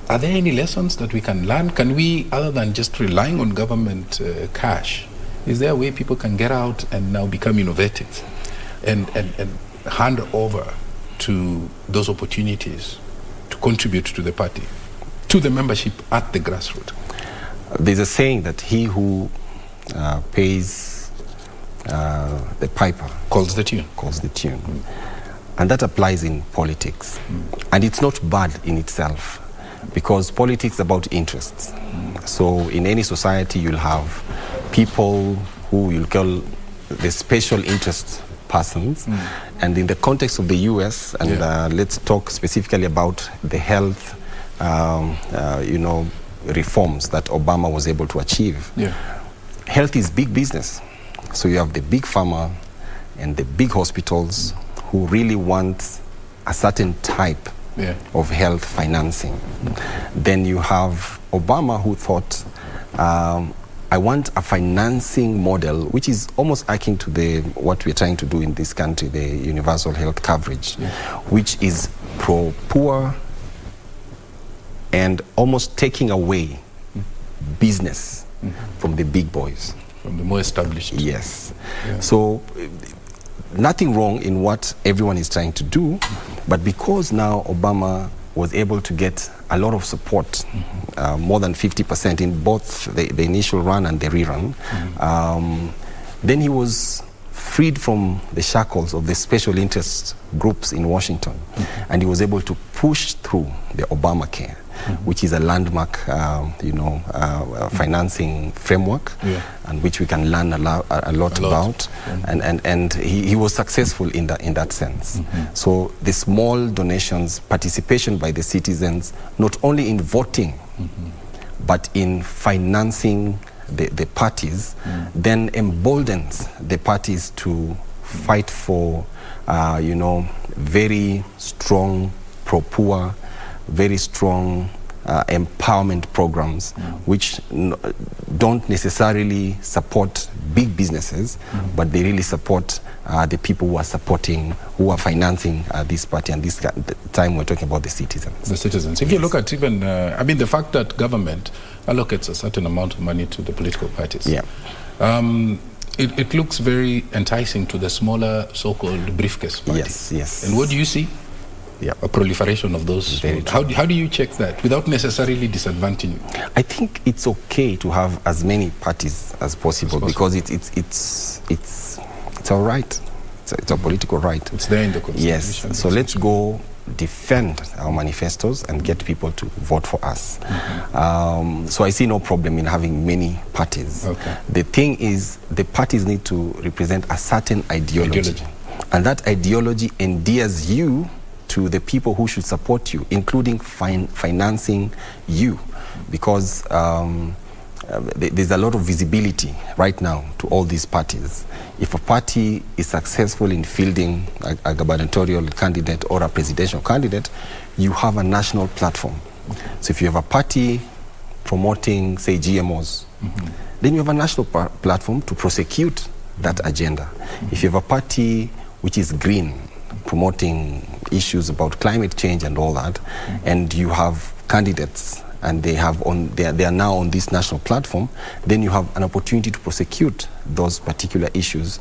are there any lessons that we can learn? Can we, other than just relying on government cash, is there a way people can get out and now become innovative and hand over to those opportunities to contribute to the party, to the membership at the grassroots? There's a saying that he who pays the piper calls the tune. And that applies in politics. And it's not bad in itself, because politics is about interests. So in any society, you'll have people who you'll call the special interest persons. And in the context of the US, and let's talk specifically about the health, reforms that Obama was able to achieve. Health is big business. So you have the big pharma and the big hospitals who really want a certain type of health financing. Then you have Obama, who thought, I want a financing model which is almost akin to what we're trying to do in this country, the universal health coverage, which is pro-poor and almost taking away business from the big boys. From the more established. Yes. So nothing wrong in what everyone is trying to do, but because now Obama was able to get a lot of support, more than 50% in both the initial run and the rerun, then he was freed from the shackles of the special interest groups in Washington, and he was able to push through the Obamacare, which is a landmark, financing framework, and which we can learn a lot about. And he was successful in that sense. So the small donations, participation by the citizens, not only in voting, but in financing the parties, then emboldens the parties to fight for, very strong pro-poor, very strong empowerment programs, which don't necessarily support big businesses, but they really support the people who are financing this party. And this time we're talking about the citizens. The citizens. If you look at even, the fact that government allocates a certain amount of money to the political parties, it looks very enticing to the smaller so-called briefcase parties. Yes. And what do you see? A proliferation of those. How do you check that without necessarily disadvantaging? I think it's okay to have as many parties as possible, because it's our right. It's a political right. It's there in the Constitution. Yes. So let's go defend our manifestos and get people to vote for us. So I see no problem in having many parties. The thing is, the parties need to represent a certain ideology. And that ideology endears you to the people who should support you, including financing you, because there's a lot of visibility right now to all these parties. If a party is successful in fielding a gubernatorial candidate or a presidential candidate, you have a national platform. So if you have a party promoting, say, GMOs, then you have a national platform to prosecute that agenda. If you have a party which is green, promoting issues about climate change and all that, and you have candidates and they are now on this national platform, then you have an opportunity to prosecute those particular issues,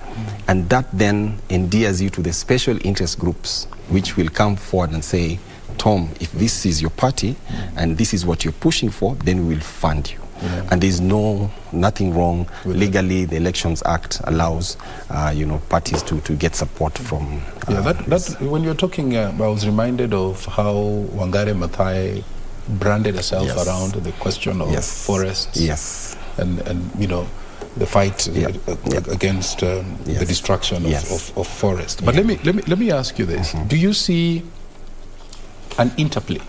and that then endears you to the special interest groups, which will come forward and say, Tom, if this is your party and this is what you're pushing for, then we will fund you. And there's nothing wrong legally. The Elections Act allows parties to get support from. That when you're talking, I was reminded of how Wangari Maathai branded herself around the question of forests. And the fight against the destruction of forests. But let me ask you this: do you see an interplay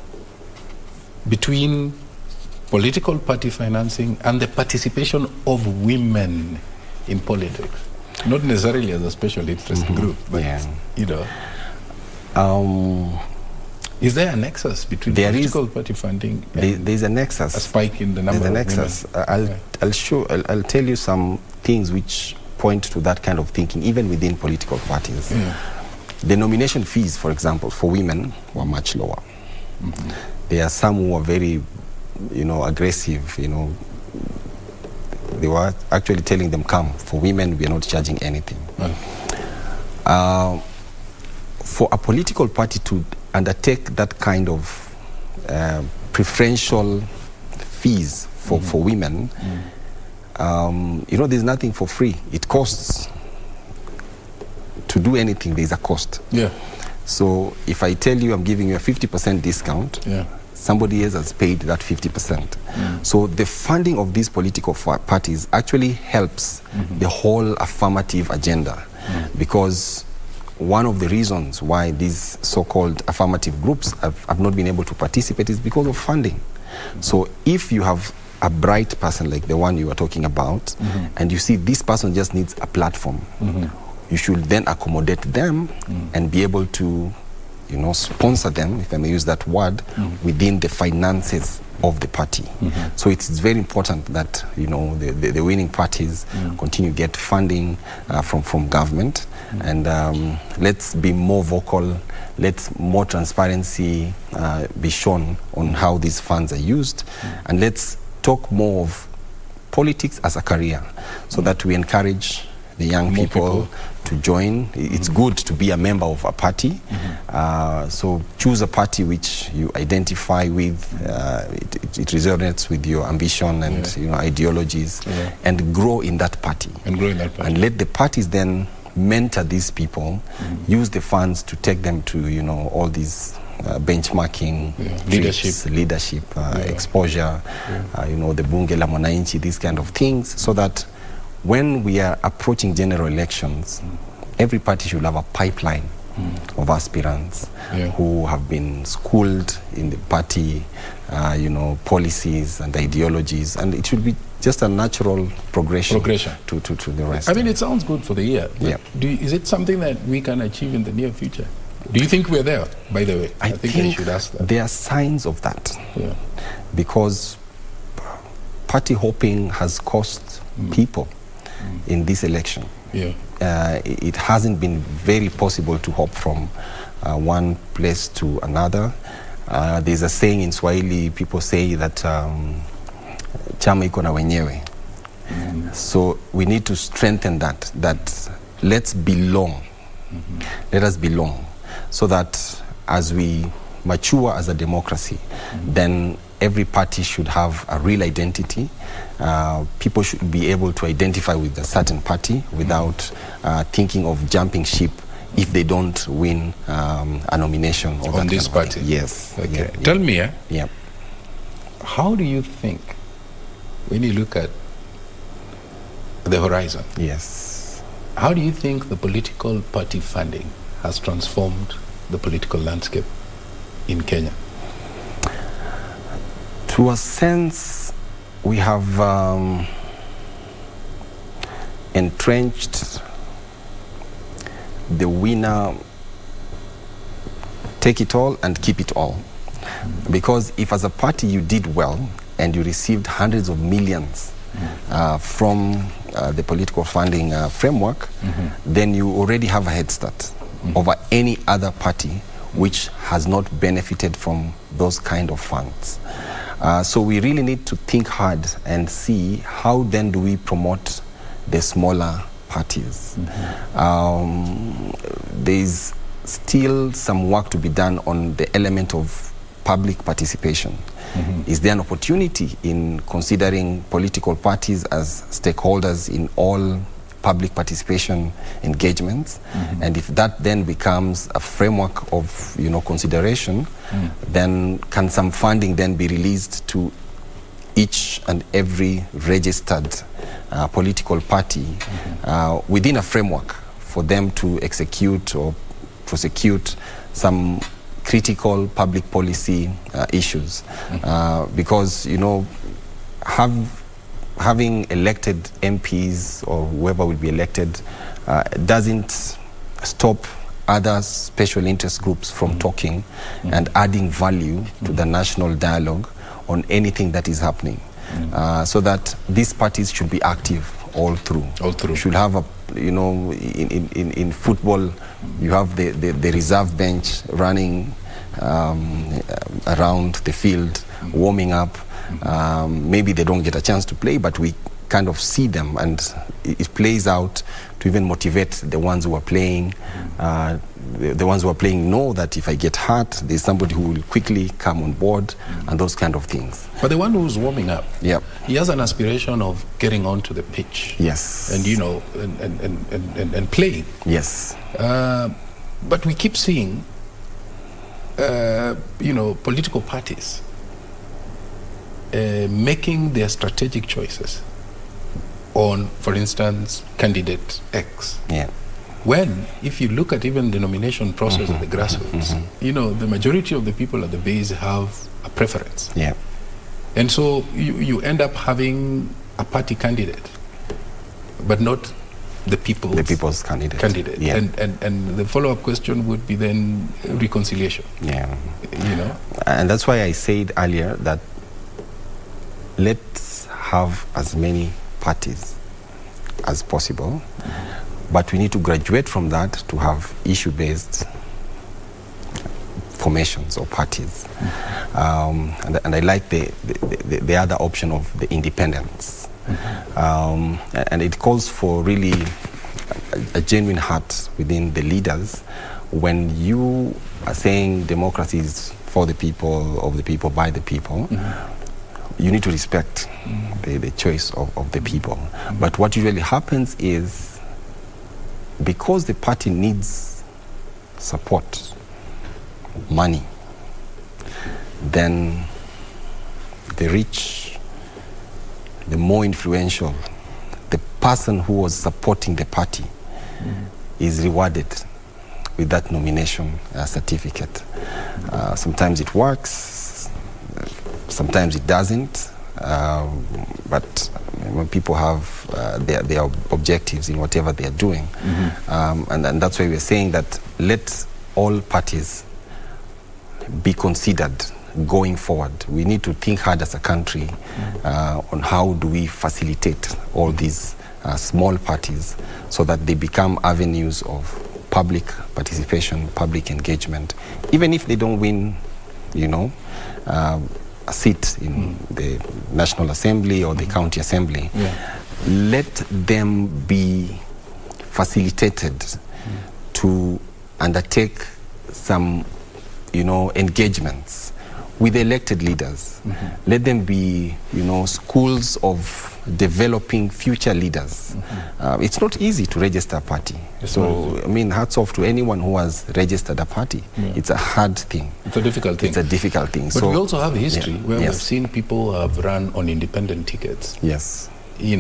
between political party financing and the participation of women in politics? Not necessarily as a special interest group, but is there a nexus between political party funding and there's a nexus, a spike in the number of women? I'll tell you some things which point to that kind of thinking, even within political parties. The nomination fees, for example, for women were much lower. There are some who are very aggressive, they were actually telling them, come, for women we are not charging anything. For a political party to undertake that kind of preferential fees for women, there's nothing for free. It costs. To do anything, there's a cost. So if I tell you I'm giving you a 50% discount, somebody else has paid that 50%. So the funding of these political parties actually helps the whole affirmative agenda, because one of the reasons why these so-called affirmative groups have not been able to participate is because of funding. So if you have a bright person like the one you were talking about, and you see this person just needs a platform, you should then accommodate them and be able to, you know, sponsor them, if I may use that word, within the finances of the party. So it's very important that, you know, the winning parties continue to get funding from government, and let's be more vocal, let more transparency be shown on how these funds are used, and let's talk more of politics as a career, so that we encourage the young people to join. It's good to be a member of a party. So choose a party which you identify with, it resonates with your ambition and you know, ideologies, and grow in that party. And let the parties then mentor these people, use the funds to take them to, you know, all these benchmarking, leadership, exposure, you know, the Bunge la Mwananchi, these kind of things, so that when we are approaching general elections, every party should have a pipeline of aspirants who have been schooled in the party, you know, policies and ideologies, and it should be just a natural progression. To the rest. I mean, it sounds good for the year. Is it something that we can achieve in the near future? Do you think we're there, by the way? I think I should ask that. There are signs of that. Because party hopping has cost people in this election. It hasn't been very possible to hop from one place to another. There's a saying in Swahili, people say that chama iko na wenyewe. So we need to strengthen that let's belong. Let us belong, so that as we mature as a democracy, then every party should have a real identity. People should be able to identify with a certain party without thinking of jumping ship if they don't win a nomination on this party. Yes. Okay. Tell me, how do you think, when you look at the horizon, how do you think the political party funding has transformed the political landscape in Kenya? To a sense, we have entrenched the winner, take it all and keep it all. Because if as a party you did well and you received hundreds of millions from the political funding framework, then you already have a head start over any other party which has not benefited from those kind of funds. So we really need to think hard and see how then do we promote the smaller parties. There's still some work to be done on the element of public participation. Is there an opportunity in considering political parties as stakeholders in all public participation engagements? And if that then becomes a framework of, you know, consideration, then can some funding then be released to each and every registered political party within a framework for them to execute or prosecute some critical public policy issues? Because, you know, having elected MPs or whoever will be elected doesn't stop other special interest groups from talking and adding value to the national dialogue on anything that is happening. So that these parties should be active all through. Should have a, you know, in football, you have the reserve bench running around the field, warming up. Maybe they don't get a chance to play, but we kind of see them, and it plays out to even motivate the ones who are playing. The ones who are playing know that if I get hurt, there's somebody who will quickly come on board, and those kind of things. But the one who's warming up, he has an aspiration of getting onto the pitch. And, you know, and playing. But we keep seeing political parties making their strategic choices on, for instance, candidate X. Yeah. When, if you look at even the nomination process at the grassroots, the majority of the people at the base have a preference. Yeah. And so you end up having a party candidate, but not the people's candidate. Yeah. And the follow-up question would be then reconciliation. Yeah. And that's why I said earlier that let's have as many parties as possible, but we need to graduate from that to have issue-based formations or parties. And I like the other option of the independence. And it calls for really a genuine heart within the leaders. When you are saying democracy is for the people, of the people, by the people, you need to respect the choice of the people. But what usually happens is, because the party needs support, money, then the rich, the more influential, the person who was supporting the party is rewarded with that nomination certificate. Sometimes it works, sometimes it doesn't, but when people have their objectives in whatever they are doing, and that's why we're saying that let all parties be considered going forward. We need to think hard as a country on how do we facilitate all these small parties so that they become avenues of public participation, public engagement. Even if they don't win, a seat in the National Assembly or the County Assembly, let them be facilitated to undertake some engagements with elected leaders. Let them be, schools of developing future leaders. It's not easy to register a party. So, hats off to anyone who has registered a party. It's a hard thing. It's a difficult thing. It's a difficult thing. But we also have history where we've seen people have run on independent tickets. Yes. They've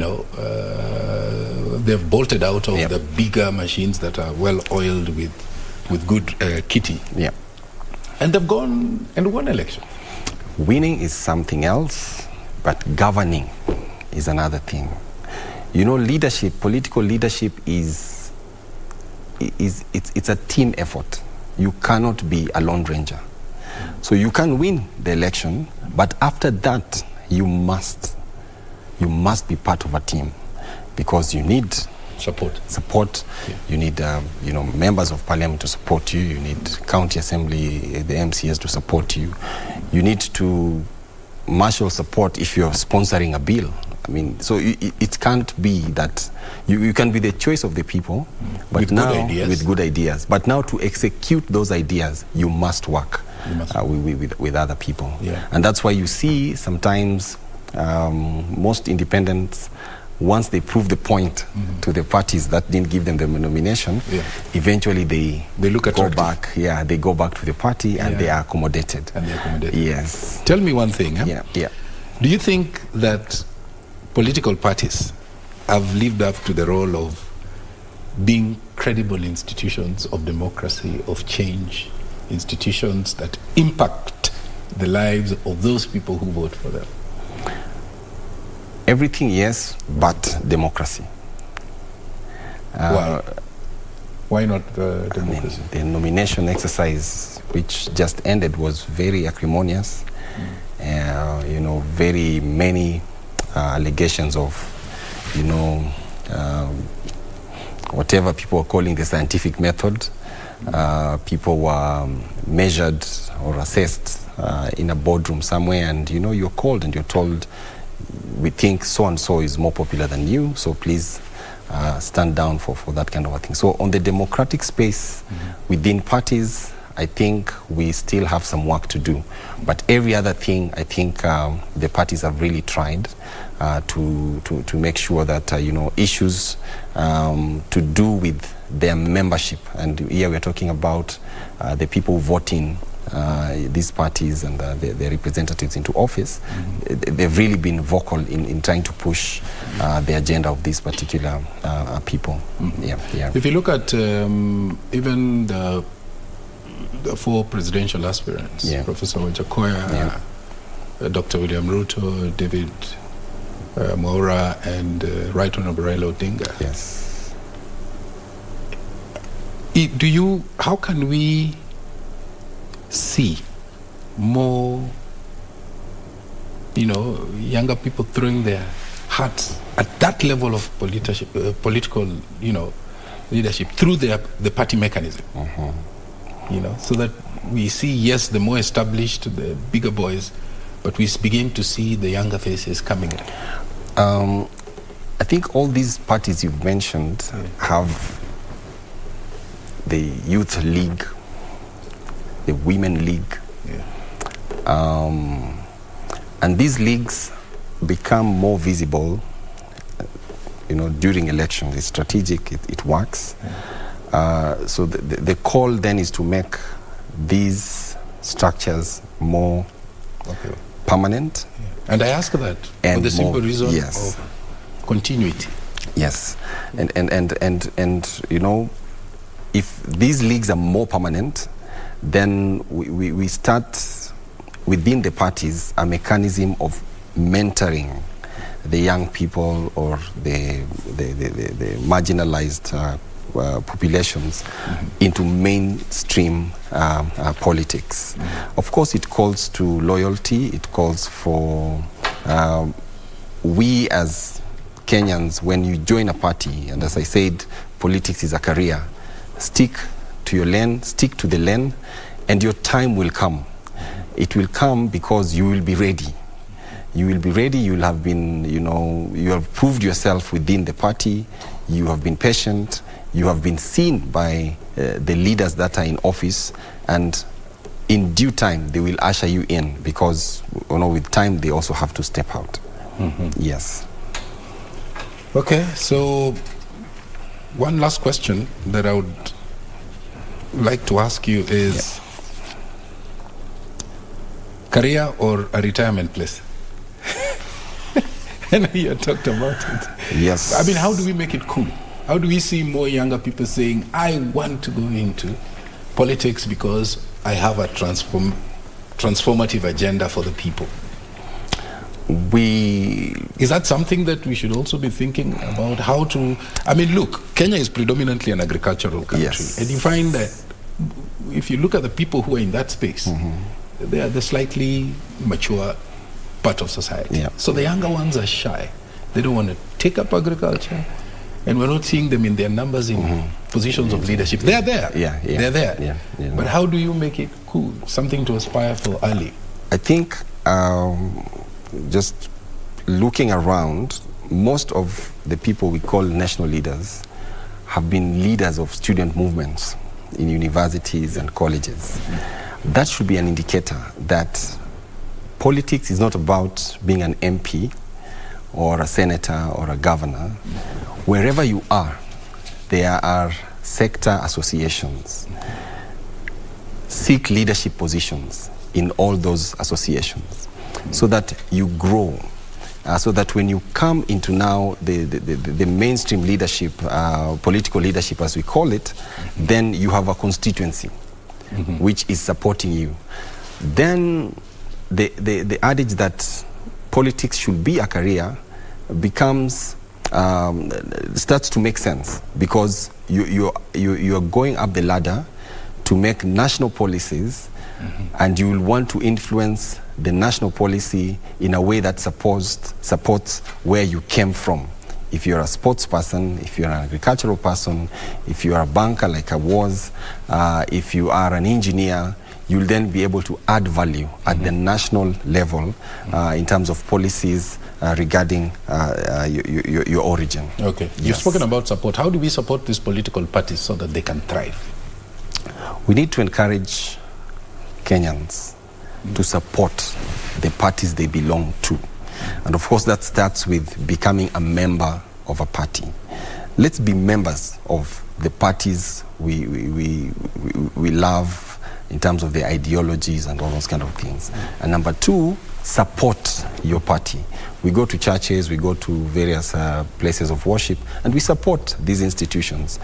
bolted out of the bigger machines that are well oiled with good kitty. Yeah. And they've gone and won elections. Winning is something else, but governing is another thing. Leadership, political leadership it's a team effort. You cannot be a lone ranger. So you can win the election, but after that, you must be part of a team, because you need support. You need members of parliament to support you. You need county assembly, the MCS to support you. You need to marshal support if you're sponsoring a bill. So it can't be that you can be the choice of the people, but with good ideas. But now to execute those ideas, you must work with other people. And that's why you see sometimes most independents, once they prove the point to the parties that didn't give them the nomination, eventually they look at back. They go back to the party and they are accommodated. Yes. Tell me one thing. Yeah. Do you think that political parties have lived up to the role of being credible institutions of democracy, of change, institutions that impact the lives of those people who vote for them? Everything, yes, but democracy. Why? Why not democracy? The nomination exercise, which just ended, was very acrimonious. Very many allegations of, whatever people are calling the scientific method. People were measured or assessed in a boardroom somewhere, and you're called and you're told, we think so-and-so is more popular than you, so please stand down for that kind of a thing. So on the democratic space, within parties, I think we still have some work to do. But every other thing, I think the parties have really tried to make sure that, issues to do with their membership, and here we're talking about the people voting these parties and their representatives into office, they've really been vocal in trying to push the agenda of these particular people. If you look at even the four presidential aspirants, Professor Wajakoya, Dr. William Ruto, David Mboya, and Right Honorable Raila Odinga. Yes. How can we see more, younger people throwing their hearts at that level of political, leadership through the party mechanism? So that we see, yes, the more established, the bigger boys, but we begin to see the younger faces coming in. I think all these parties you've mentioned have the Youth League, the Women League, and these leagues become more visible, during elections. It's strategic, it works. So the call then is to make these structures more permanent. And I ask that for the simple reason of continuity. Yes, and if these leagues are more permanent, then we start within the parties a mechanism of mentoring the young people or the marginalized populations into mainstream politics. Of course, it calls to loyalty. It calls for we as Kenyans, when you join a party, and as I said, politics is a career, stick to your lane, stick to the lane, and your time will come. It will come because you will be ready. You will be ready. You will have been, you have proved yourself within the party. You have been patient. You have been seen by the leaders that are in office, and in due time they will usher you in, because with time they also have to step out. Yes. Okay, so one last question that I would like to ask you is career or a retirement place? I know you talked about it. Yes. I mean, how do we make it cool? How do we see more younger people saying, I want to go into politics because I have a transformative agenda for the people? Is that something that we should also be thinking about? How to... I mean, look, Kenya is predominantly an agricultural country. Yes. And you find that if you look at the people who are in that space, they are the slightly mature part of society. So the younger ones are shy. They don't want to take up agriculture. And we're not seeing them in their numbers in positions of leadership. They're there. They're there. But how do you make it cool? Something to aspire for early. I think just looking around, most of the people we call national leaders have been leaders of student movements in universities and colleges. That should be an indicator that politics is not about being an MP or a senator or a governor. Wherever you are, there are sector associations. Seek leadership positions in all those associations so that you grow, so that when you come into now the mainstream leadership, political leadership as we call it, then you have a constituency which is supporting you. Then the adage that politics should be a career becomes starts to make sense, because you are going up the ladder to make national policies, and you will want to influence the national policy in a way that supports where you came from. If you're a sports person, if you're an agricultural person, if you are a banker like I was, if you are an engineer, you'll then be able to add value at the national level in terms of policies regarding your origin. Okay. You've spoken about support. How do we support these political parties so that they can thrive? We need to encourage Kenyans to support the parties they belong to. And of course that starts with becoming a member of a party. Let's be members of the parties we love, in terms of the ideologies and all those kind of things. And number two, support your party. We go to churches, we go to various places of worship, and we support these institutions.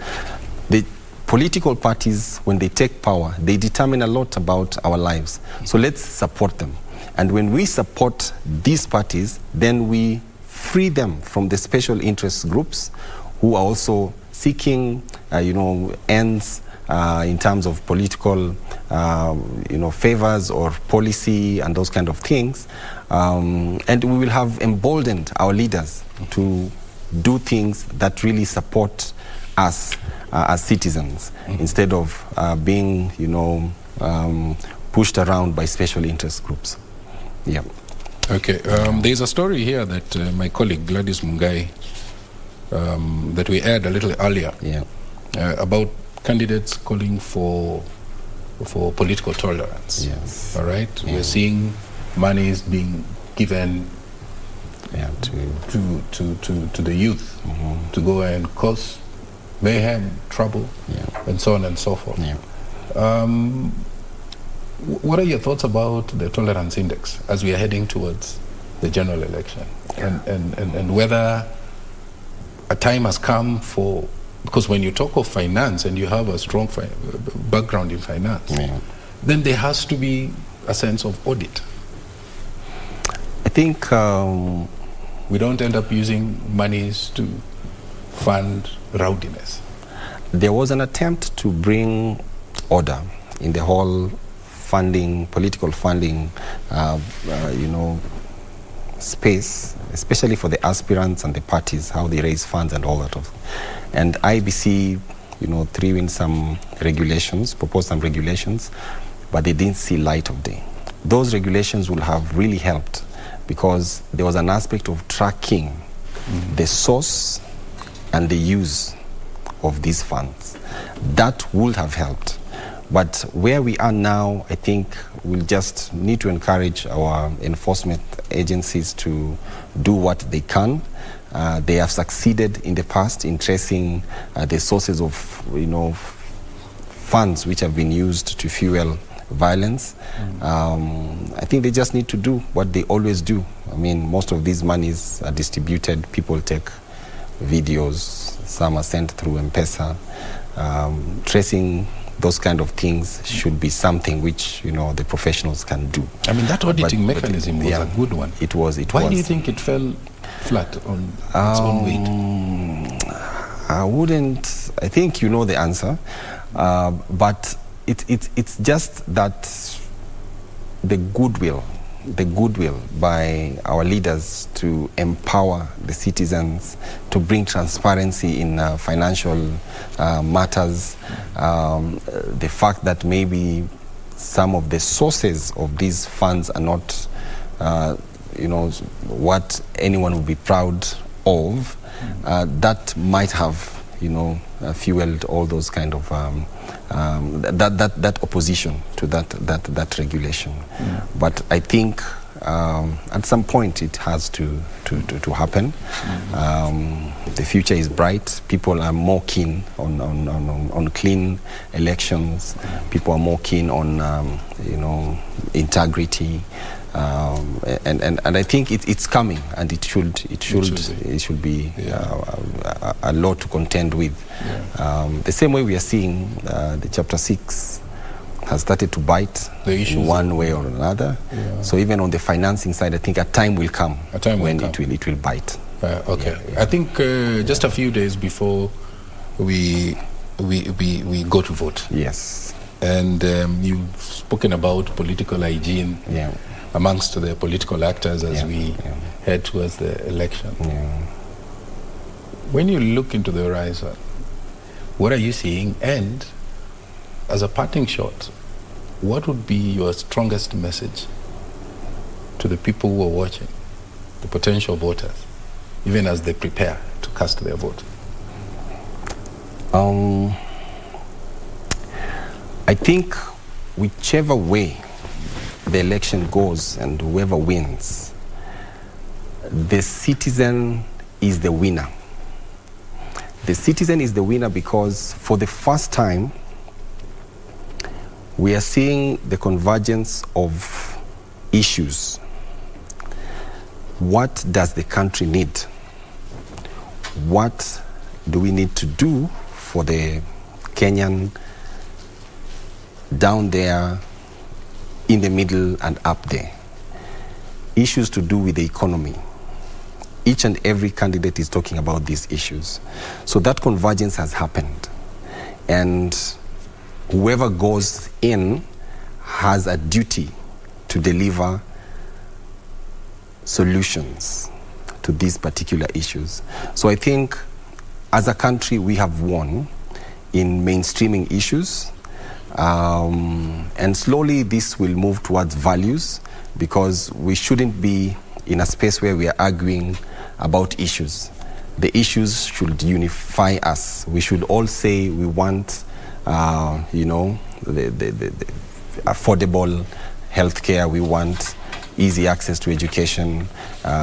The political parties, when they take power, they determine a lot about our lives. So let's support them. And when we support these parties, then we free them from the special interest groups who are also seeking, ends in terms of political, favors or policy and those kind of things. And we will have emboldened our leaders to do things that really support us as citizens, instead of being, pushed around by special interest groups. Yeah. Okay. There's a story here that my colleague Gladys Mungai, that we aired a little earlier, about candidates calling for political tolerance. Yes. All right. Yeah. We're seeing money is being given to the youth to go and cause mayhem, trouble, and so on and so forth. What are your thoughts about the tolerance index as we are heading towards the general election, and whether a time has come for, because when you talk of finance and you have a strong background in finance, then there has to be a sense of audit. I think we don't end up using monies to fund rowdiness. There was an attempt to bring order in the whole funding, political funding, space, especially for the aspirants and the parties, how they raise funds and all that. And IBC, threw in some regulations, proposed some regulations, but they didn't see light of day. Those regulations will have really helped, because there was an aspect of tracking the source and the use of these funds. That would have helped. But where we are now, I think we'll just need to encourage our enforcement agencies to do what they can. They have succeeded in the past in tracing the sources of, funds which have been used to fuel violence. I think they just need to do what they always do. I mean, most of these monies are distributed. People take videos. Some are sent through M-Pesa. Tracing those kind of things should be something which the professionals can do. I mean, that auditing mechanism was a good one. It was. Why do you think it fell flat on its own weight? I wouldn't. I think you know the answer, but it's just that the goodwill by our leaders to empower the citizens, to bring transparency in financial matters, the fact that maybe some of the sources of these funds are not, what anyone would be proud of, that might have, fueled all those kind of that opposition to that regulation. But I think at some point it has to happen. The future is bright. People are more keen on clean elections. People are more keen on integrity. And I think it's coming, and it should be a lot to contend with. The same way we are seeing the Chapter 6 has started to bite in one way or another. So even on the financing side, I think a time will come when it will bite. Okay. I think just a few days before we go to vote. Yes. And you've spoken about political hygiene. Amongst the political actors as we head towards the election. When you look into the horizon, what are you seeing? And as a parting shot, what would be your strongest message to the people who are watching, the potential voters, even as they prepare to cast their vote? I think whichever way the election goes and whoever wins, the citizen is the winner. The citizen is the winner because for the first time, we are seeing the convergence of issues. What does the country need? What do we need to do for the Kenyan down there, in the middle and up there? Issues to do with the economy. Each and every candidate is talking about these issues. So that convergence has happened. And whoever goes in has a duty to deliver solutions to these particular issues. So I think as a country we have won in mainstreaming issues, and slowly this will move towards values, because we shouldn't be in a space where we are arguing about issues. The issues should unify us. We should all say we want the affordable healthcare, we want easy access to education.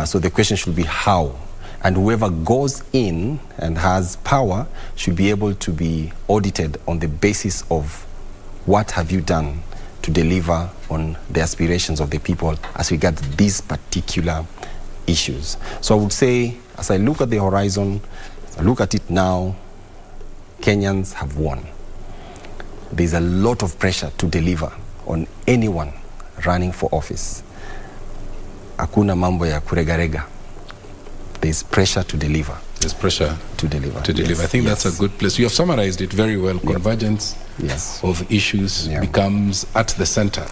So the question should be how. And whoever goes in and has power should be able to be audited on the basis of what have you done to deliver on the aspirations of the people as regards these particular issues. So I would say, as I look at the horizon, as I look at it now, Kenyans have won. There's a lot of pressure to deliver on anyone running for office. Hakuna mambo ya kuregarega. There's pressure to deliver. There's pressure to deliver. Yes. I think that's a good place. You have summarized it very well. Convergence of issues becomes at the center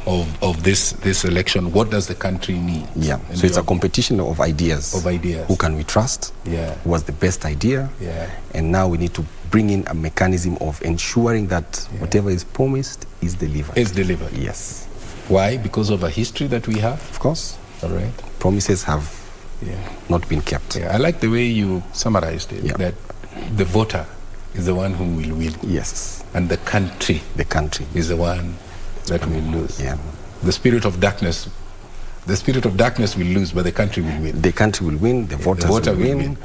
of this election. What does the country need? Yeah. So it's a competition of ideas. Who can we trust? Yeah. What's the best idea? Yeah. And now we need to bring in a mechanism of ensuring that whatever is promised is delivered. Is delivered. Yes. Why? Because of a history that we have? Of course. All right. Promises have not been kept. Yeah. I like the way you summarized it, that the voter is the one who will win. Yes. And the country is the one that will lose. Yeah. The spirit of darkness will lose, but the country will win. The country will win, the voters will win.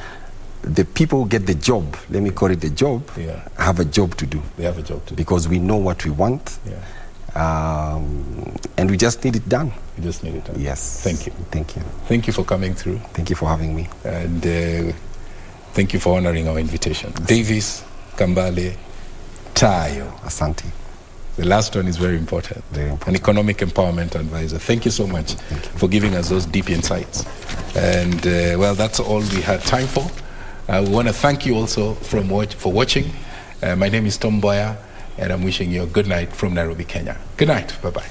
The people who get the job, let me call it the job, have a job to do. They have a job to do. Because we know what we want. And we just need it done. We just need it done. Yes. Thank you. Thank you. Thank you for coming through. Thank you for having me. And thank you for honoring our invitation. Davis Kambale Tayo. Asante. The last one is very important. Very important. An economic empowerment advisor. Thank you so much for giving us those deep insights. And well, that's all we had time for. We want to thank you also for watching. My name is Mboya, and I'm wishing you a good night from Nairobi, Kenya. Good night. Bye-bye.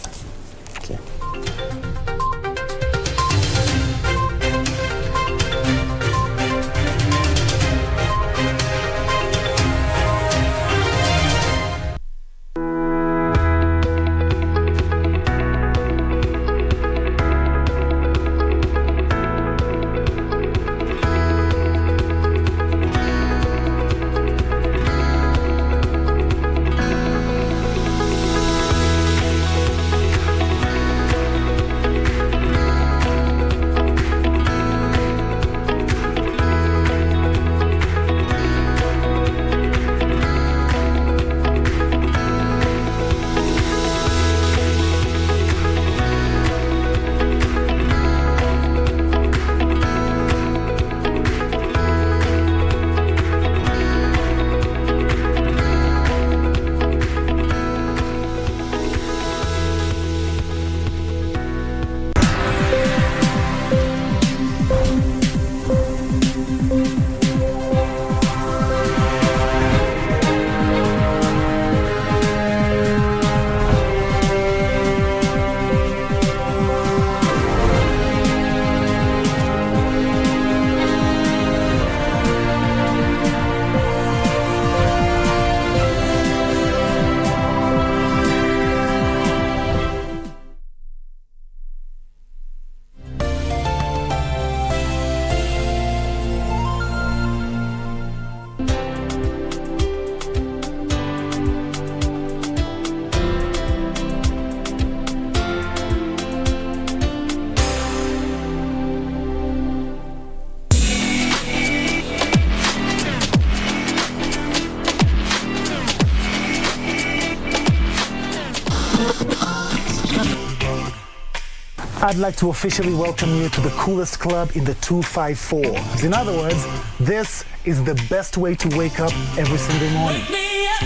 I'd like to officially welcome you to the coolest club in the 254. In other words, this is the best way to wake up every Sunday morning. Wake me up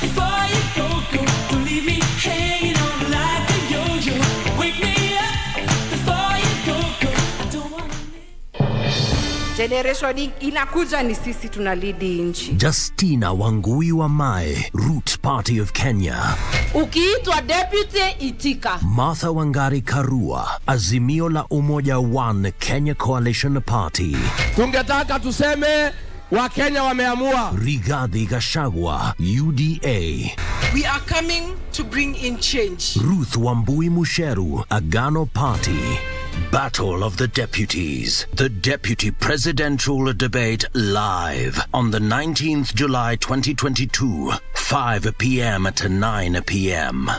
before you go. Don't leave me hanging on like a yo-yo. Wake me up before you go. I don't wanna Generation inakuja ni sisi tunalidi nchi. Justina Wangui wa Mae, Root Party of Kenya. Ukiitwa deputy itika. Martha Wangari Karua, Azimio la Umoja One Kenya Coalition Party. Tungetaka tuseme Wakenya wameamua. Rigathi Gachagua, UDA. We are coming to bring in change. Ruth Wambui Musheru, Agano Party. Battle of the Deputies. The Deputy Presidential Debate live on the 19th July 2022, 5 p.m. to 9 p.m.